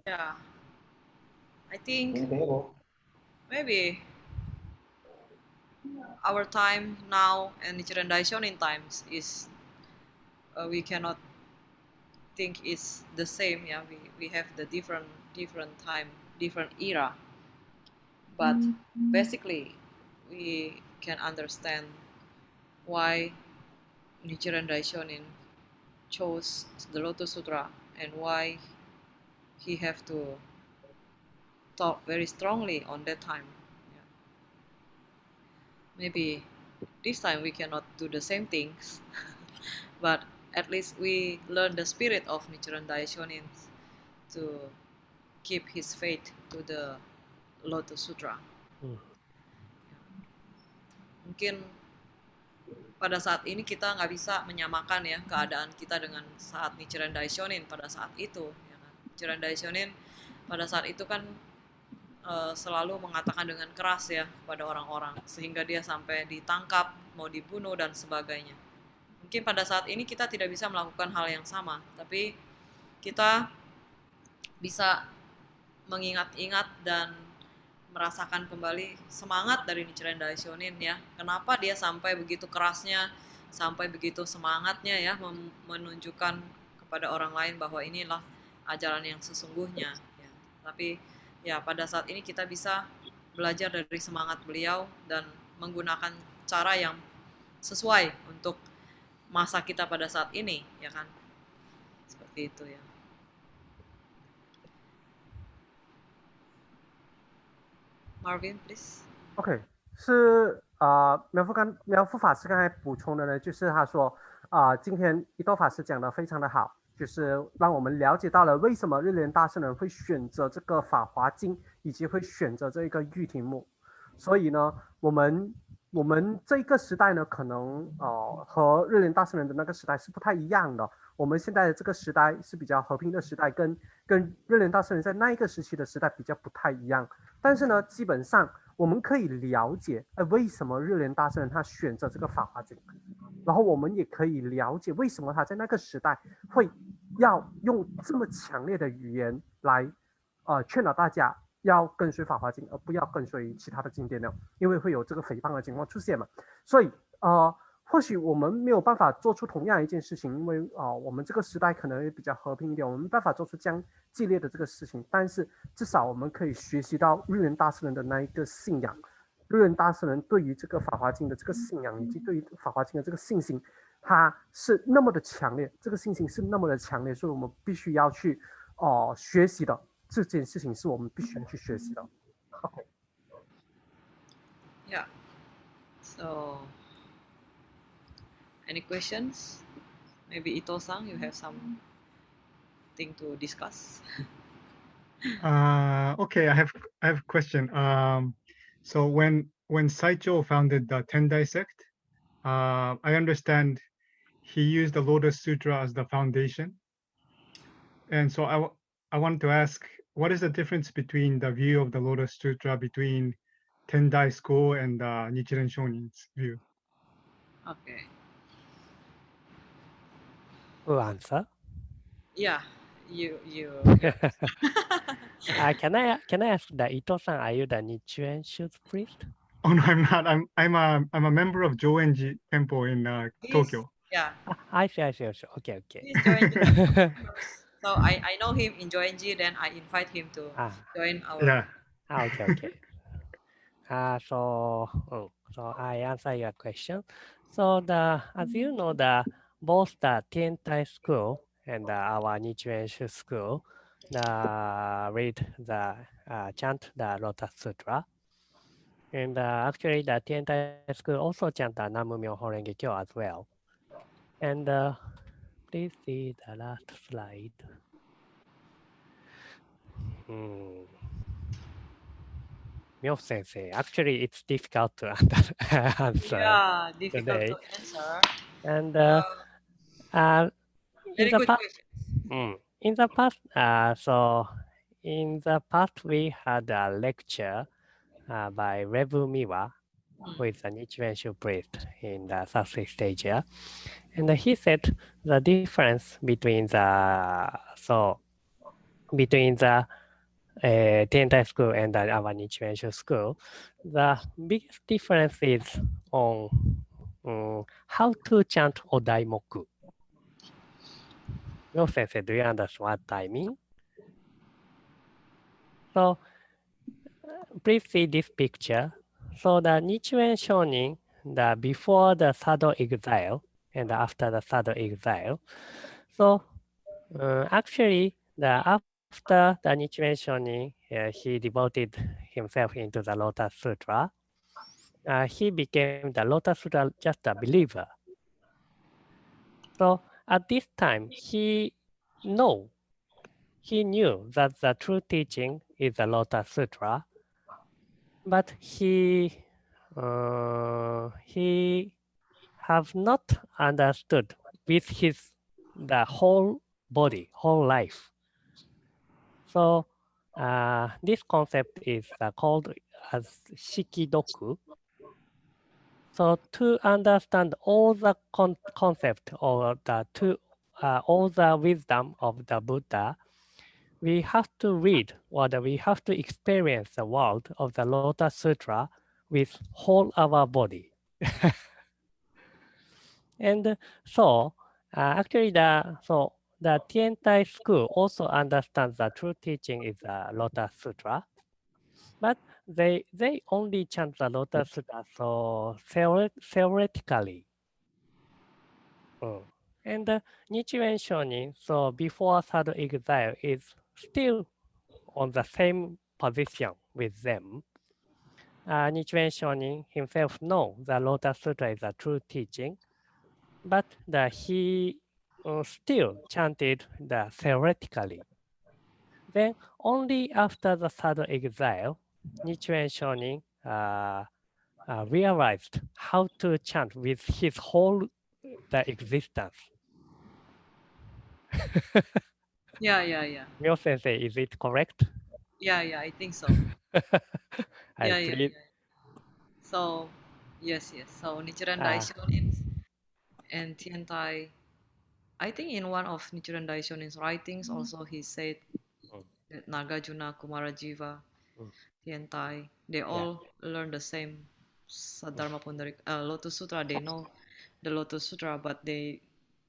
A: Yeah. I think
D: Buồn thế không?
A: maybe our time now and Nichiren Daishonin times is we cannot think it's the same. Yeah, we have the different time, different era, but basically we can understand why Nichiren Daishonin chose the Lotus Sutra and why he have to talk very strongly on that time. Yeah. Maybe this time we cannot do the same things, but at least we learn the spirit of Nichiren Daishonin to keep his faith to the Lotus Sutra.
B: Hmm.
A: Mungkin pada saat ini kita nggak bisa menyamakan ya keadaan kita dengan saat Nichiren Daishonin pada saat itu. Ya kan? Nichiren Daishonin pada saat itu kan selalu mengatakan dengan keras ya pada orang-orang sehingga dia sampai ditangkap, mau dibunuh dan sebagainya. Mungkin pada saat ini kita tidak bisa melakukan hal yang sama, tapi kita bisa mengingat-ingat dan merasakan kembali semangat dari Nichiren Daishonin ya. Kenapa dia sampai begitu kerasnya, sampai begitu semangatnya ya menunjukkan kepada orang lain bahwa inilah ajaran yang sesungguhnya ya. Tapi ya pada saat ini kita bisa belajar dari semangat beliau dan menggunakan cara yang sesuai untuk masa kita pada saat ini ya kan. Seperti itu ya. Marvin, please.
C: OK，苗夫法师刚才补充的呢，就是他说今天伊多法师讲的非常的好，就是让我们了解到了为什么日莲大圣人会选择这个《法华经》，以及会选择这一个玉庭木。所以呢，我们这个时代呢，可能和日莲大圣人的那个时代是不太一样的。我们现在的这个时代是比较和平的时代，跟日莲大圣人在那一个时期的时代比较不太一样。但是呢，基本上我们可以了解，为什么日莲大圣人他选择这个《法华经》，然后我们也可以了解为什么他在那个时代会要用这么强烈的语言来劝导大家要跟随《法华经》，而不要跟随其他的经典了，因为会有这个诽谤的情况出现嘛。所以或许我们没有办法做出同样一件事情，因为我们这个时代可能也比较和平一点，我们没办法做出这样激烈的这个事情，但是至少我们可以学习到日莲大圣人的那一个信仰，日莲大圣人对于这个《法华经》的这个信仰，以及对于《法华经》的这个信心，它是那么的强烈，这个信心是那么的强烈，所以我们必须要去学习的，这件事情是我们必须要去学习的。OK。
A: Yeah. So, any questions? Maybe Ito-san, you have something to discuss.
E: Okay, I have a question. So when Saicho founded the Tendai sect, I understand he used the Lotus Sutra as the foundation, and so I wanted to ask, what is the difference between the view of the Lotus Sutra between Tendai school and Nichiren Shonin's view?
A: Okay.
B: Who answer?
A: Yeah, you.
B: Can I ask the Ito-san? Are you the Nichiren shoes priest?
E: Oh no, I'm not. I'm a member of Joenji Temple in Tokyo.
A: Yeah.
B: I see. Okay.
A: He's joined. So I know him in Joenji, then I invite him to join our.
E: Yeah.
B: Okay. So I answer your question. So as you know, both the Tendai school and our Nichiren school, read the chant the Lotus Sutra, and actually the Tendai school also chant the Namu Myoho Renge Kyo as well. And please see the last slide. Myo-sensei, actually it's difficult to answer.
A: Yeah, difficult
B: today.
A: to answer.
B: And
A: Very good question.
B: in the past, we had a lecture by Rebu Miwa, who is a Nichiren Shu priest in the Southeast Asia, and he said the difference between the Tendai school and our Nichiren Shu school, the biggest difference is on how to chant Odaimoku. Myo-sensei, do you understand what I mean? So please see this picture. So the Nichiren Shonin, before the third exile and after the third exile. So actually, after the Nichiren Shonin, he devoted himself into the Lotus Sutra. He became the Lotus Sutra just a believer. So at this time, he knew that the true teaching is the Lotus Sutra, but he have not understood with his the whole body, whole life. So this concept is called as Shikidoku. So to understand all the concept or all the wisdom of the Buddha, we have to read or we have to experience the world of the Lotus Sutra with whole our body. And so actually the Tendai school also understands the true teaching is the Lotus Sutra, but they only chant the Lotus Sutra so theoretically. And Nichiren Shonin, so before third exile, is still on the same position with them. Nichiren Shonin himself knows the Lotus Sutra is a true teaching, but he still chanted the theoretically. Then only after the third exile, Nichiren Shonin realized how to chant with his whole the existence.
A: Yeah.
B: Myo Sensei, is it correct?
A: Yeah, I think so.
B: I
A: Yeah.
B: please.
A: So, yes. So, Nichiren
B: Ah.
A: Daishonin and Tiantai, I think in one of Nichiren Daishonin's writings also he said that Nagarjuna, Kumarajiva, Tiantai, they all learn the same Dharma Lotus Sutra. They know the Lotus Sutra, but they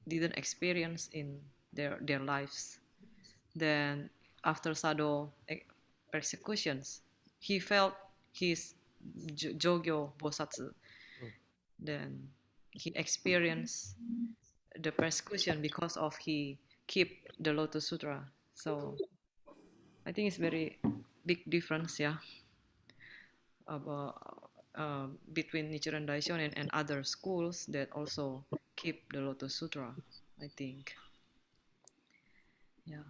A: didn't experience in their lives. Then after Sado persecutions, he felt his Jogyo Bosatsu. Then he experienced the persecution because of he keep the Lotus Sutra. So I think it's very big difference, about between Nichiren Daishonin and other schools that also keep the Lotus Sutra, I think. Yeah.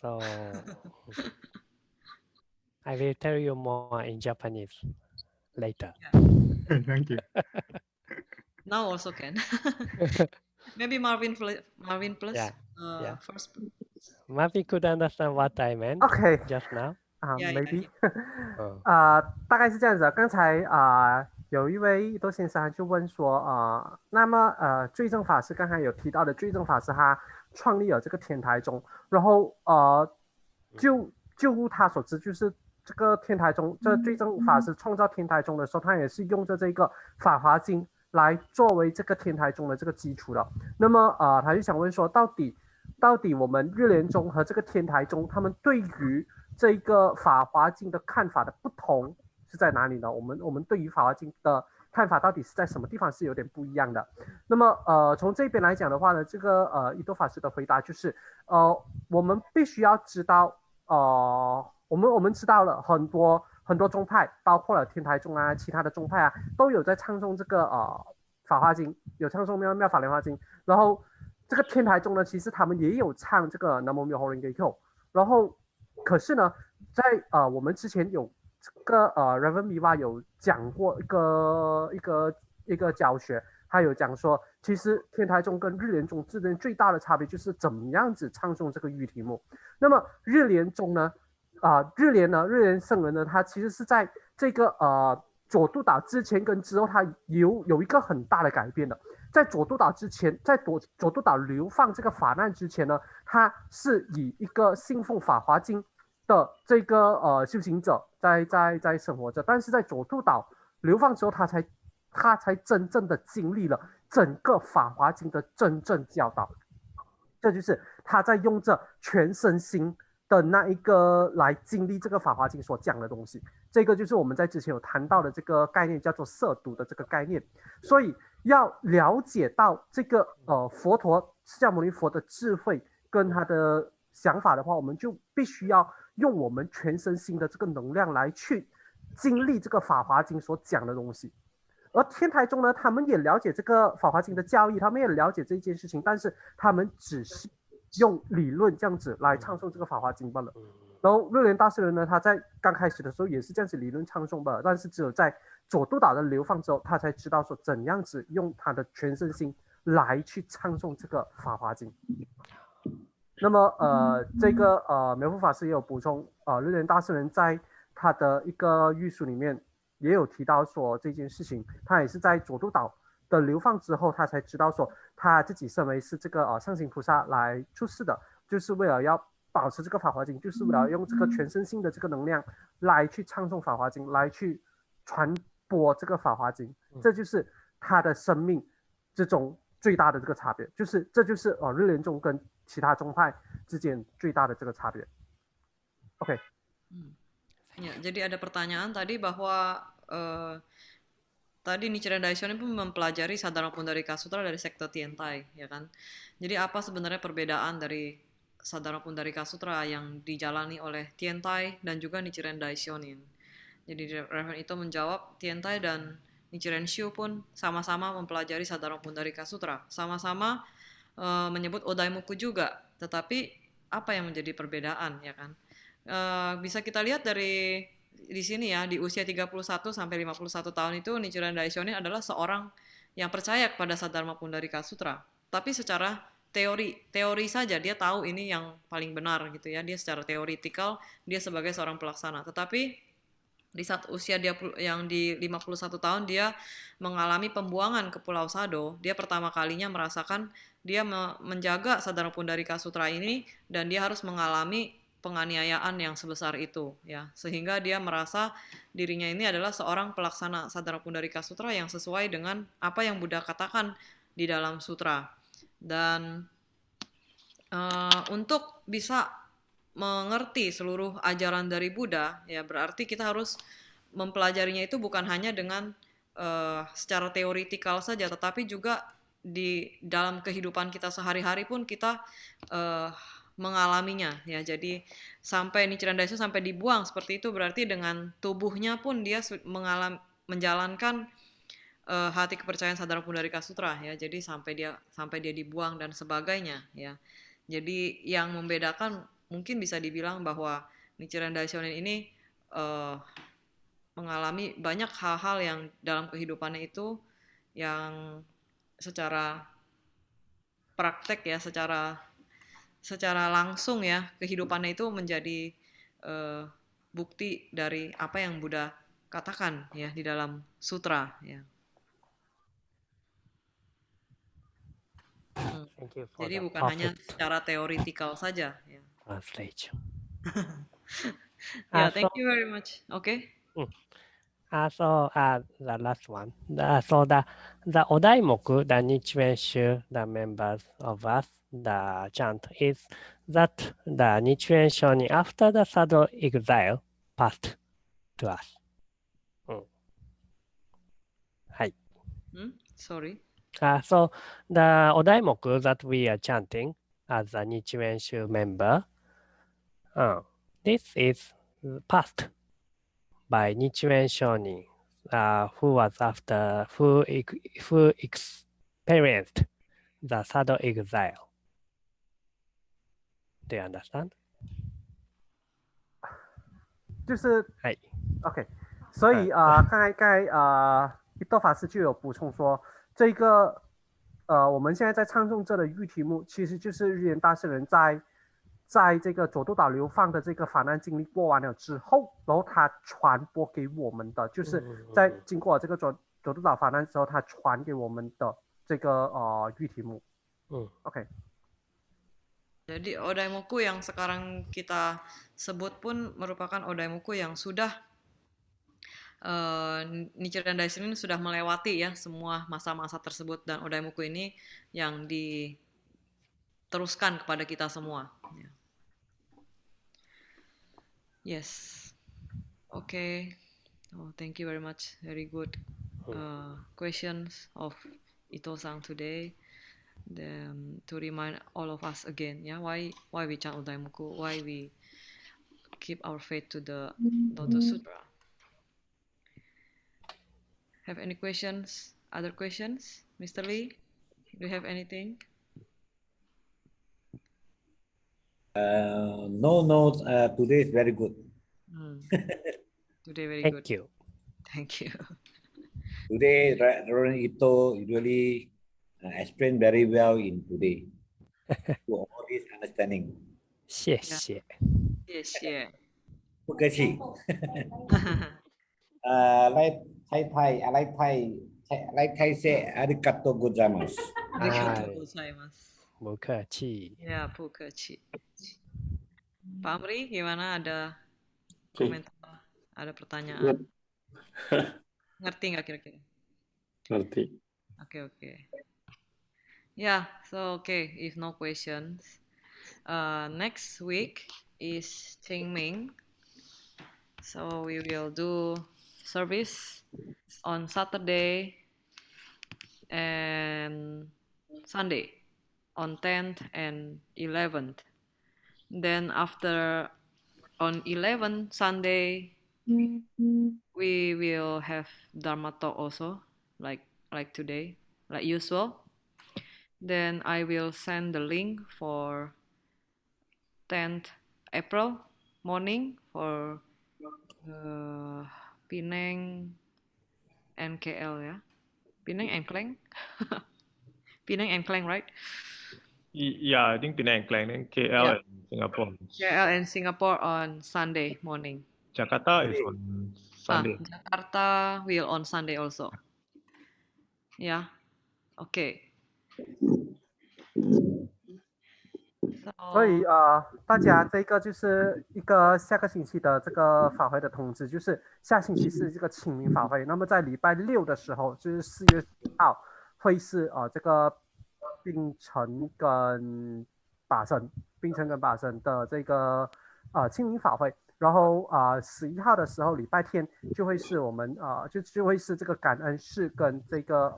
B: So I will tell you more in Japanese later.
E: Thank you.
A: Now also can. Maybe Marvin plus first.
B: Marvin could understand what I meant
C: Okay.
B: just now.
C: Maybe
B: 嗯
C: 大概是这样子啊。刚才有一位多先生他就问说那么罪证法师刚才有提到的罪证法师他创立了这个天台宗，然后就他所知就是这个天台宗，这罪证法师创造天台宗的时候，他也是用着这个法华经来作为这个天台宗的这个基础的。那么他就想问说，到底我们日莲宗和这个天台宗他们对于这个法华经的看法的不同是在哪里呢？我们对于法华经的看法到底是在什么地方是有点不一样的。那么从这边来讲的话呢，这个伊多法师的回答就是我们必须要知道我们知道了很多宗派，包括了天台宗啊，其他的宗派啊，都有在唱诵这个法华经，有唱诵妙法莲华经。然后这个天台宗呢，其实他们也有唱这个南无妙法莲华经。然后可是呢，在我们之前有这个Reverend Miwa 有讲过一个教学，他有讲说，其实天台宗跟日莲宗之间最大的差别就是怎么样子唱诵这个喻题目。那么日莲宗呢，日莲圣人呢，他其实是在这个佐渡岛之前跟之后，他有一个很大的改变的。在佐渡岛之前，在佐渡岛流放这个法难之前呢，他是以一个信奉法华经的这个修行者在生活着，但是在佐渡岛流放之后，他才真正的经历了整个法华经的真正教导。这就是他在用着全身心的那一个来经历这个法华经所讲的东西。这个就是我们在之前有谈到的这个概念，叫做摄读的这个概念。所以要了解到这个佛陀释迦牟尼佛的智慧跟他的想法的话，我们就必须要用我们全身心的这个能量来去经历这个法华经所讲的东西。而天台宗呢，他们也了解这个法华经的教义，他们也了解这件事情，但是他们只是用理论这样子来唱诵这个法华经罢了。然后日莲大师人呢，他在刚开始的时候也是这样子理论唱诵罢了，但是只有在佐督岛的流放之后，他才知道说怎样子用他的全身心来去唱诵这个法华经。那么这个苗富法师也有补充，日莲大师人在他的一个寓书里面也有提到说这件事情，他也是在佐督岛的流放之后，他才知道说他自己身为是这个上行菩萨来出世的，就是为了要保持这个法华经，就是为了用这个全身心的这个能量来去唱诵法华经，来去传播这个法华经，这就是他的生命之中最大的这个差别，这就是日莲宗跟其他宗派之间最大的这个差别。OK。
A: Ya, jadi ada pertanyaan tadi bahwa tadi Nichiren Daishonin pun mempelajari Sadharma Pundarika Sutra dari sekte Tendai, ya kan? Jadi apa sebenarnya perbedaan dari Sadharma Pundarika Sutra yang dijalani oleh Tendai dan juga Nichiren Daishonin? Jadi Reverend itu menjawab, Tendai dan Nichiren Shu pun sama-sama mempelajari Sadharma Pundarika Sutra, sama-sama menyebut Odaimuku juga, tetapi apa yang menjadi perbedaan, ya kan? Bisa kita lihat dari di sini ya, di usia 31 sampai 51 tahun itu Nichiren Daishonin adalah seorang yang percaya kepada Sadharma Pundarika Sutra, tapi secara teori saja dia tahu ini yang paling benar gitu ya, dia secara teoretikal dia sebagai seorang pelaksana, tetapi di saat usia dia yang di 51 tahun dia mengalami pembuangan ke Pulau Sado. Dia pertama kalinya merasakan dia menjaga Sadharma Pundarika Sutra ini dan dia harus mengalami penganiayaan yang sebesar itu ya, sehingga dia merasa dirinya ini adalah seorang pelaksana Sadharma Pundarika Sutra yang sesuai dengan apa yang Buddha katakan di dalam sutra. Dan untuk bisa mengerti seluruh ajaran dari Buddha, ya berarti kita harus mempelajarinya itu bukan hanya dengan secara teoretikal saja, tetapi juga di dalam kehidupan kita sehari-hari pun kita mengalaminya, ya. Jadi sampai Nichiren Daishonin sampai dibuang seperti itu, berarti dengan tubuhnya pun dia menjalankan hati kepercayaan Sadharma Pundarika Sutra, ya. Jadi sampai dia dibuang dan sebagainya, ya. Jadi yang membedakan mungkin bisa dibilang bahwa Nichiren Daishonin ini mengalami banyak hal-hal yang dalam kehidupannya itu yang secara praktek ya, secara langsung ya, kehidupannya itu menjadi bukti dari apa yang Buddha katakan ya di dalam sutra ya. Jadi bukan hanya secara teoretikal saja ya.
B: Translation.
A: Yeah, thank you very much. Okay.
B: So the last one. So the Odaimoku, the Nichiren Shu, the members of us, the chant is that the Nichiren Shoni after the third exile passed to us. Hi.
A: Sorry.
B: So the Odaimoku that we are chanting as a Nichiren Shu member, this is passed by Nichiren Shoni, who experienced the third exile. Do you understand?
C: 就是OK， 所以刚才一多法师就有补充说，这个我们现在在唱诵这的御题目，其实就是日莲大圣人在这个佐渡岛流放的这个法难经历过完了之后，然后他传播给我们的，就是在经过这个佐渡岛法难之后，他传给我们的这个御题目。OK。
A: Jadi Odaimoku yang sekarang kita sebut pun merupakan Odaimoku yang sudah Nichiren Daishonin sudah melewati ya semua masa-masa tersebut, dan Odaimoku ini yang diteruskan kepada kita semua. Yes. Okay. Oh, thank you very much. Very good questions of Ito-san today. Then to remind all of us again, yeah, why we chant Odaimoku, why we keep our faith to the Lotus Sutra. Have any questions? Other questions, Mr. Lee? Do you have anything?
D: No, today is very good.
A: Today very
B: Thank
A: good.
B: you.
A: Thank you.
D: Today, Roland Ito really explained very well in today to all this understanding.
B: 谢谢。
A: 谢谢。
D: 不客气。like Thai, I like Thai say arigato gozaimasu.
A: ありがとうございます。
B: 不客气。
A: Ya, 不客气。Pak Amri, gimana? Ada komentar? Ada pertanyaan? Ngerti nggak kira-kira?
F: Ngerti.
A: Okay. Yeah, so okay, if no questions. Next week is Qingming. So we will do service on Saturday and Sunday on 10th and 11th. Then after on 11th Sunday, we will have Dharma talk also, like today, like usual. Then I will send the link for 10th April morning for Penang and KL, yeah. Penang and Klang. Penang and Klang, right?
F: Yeah, I think Penang and Klang, then KL
A: Yeah.
F: and Singapore.
A: KL and Singapore on Sunday morning.
F: Jakarta is on Sunday.
A: Jakarta will on Sunday also. Yeah. Okay.
C: 所以大家这个就是一个下个星期的这个法会的通知，就是下星期是这个清明法会。那么在礼拜六的时候，就是4月10号，会是这个槟城跟巴生的这个清明法会。然后11号的时候，礼拜天就会是我们就会是这个感恩市跟这个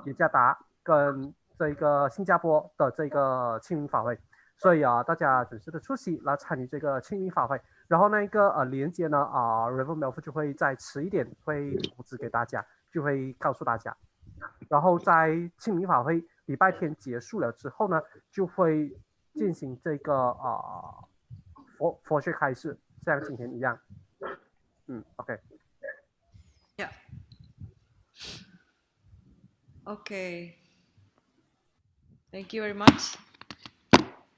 C: 雅加达跟这个新加坡的这个清明法会。所以大家准时的出席来参与这个清明法会。然后那个连接呢Reverend Melf 就会再迟一点会通知给大家，就会告诉大家。然后在清明法会礼拜天结束了之后呢，就会进行这个佛学开示，像今天一样。OK。
A: Yeah. Okay. Thank you very much.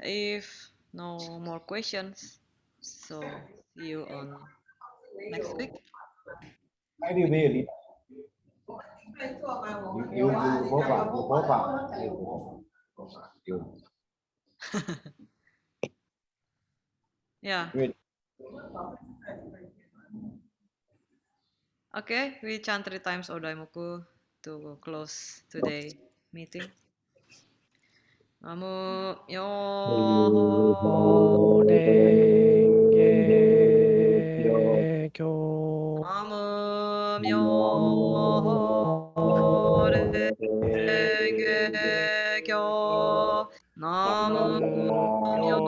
A: If no more questions, so see you on next week.
D: Very well. You
A: Yeah.
D: Good.
A: Okay, we chant 3 times Odaimoku to close today meeting. Namo Yo
B: Renge Kyo.
A: Namo Myo Renge Kyo Namo Myo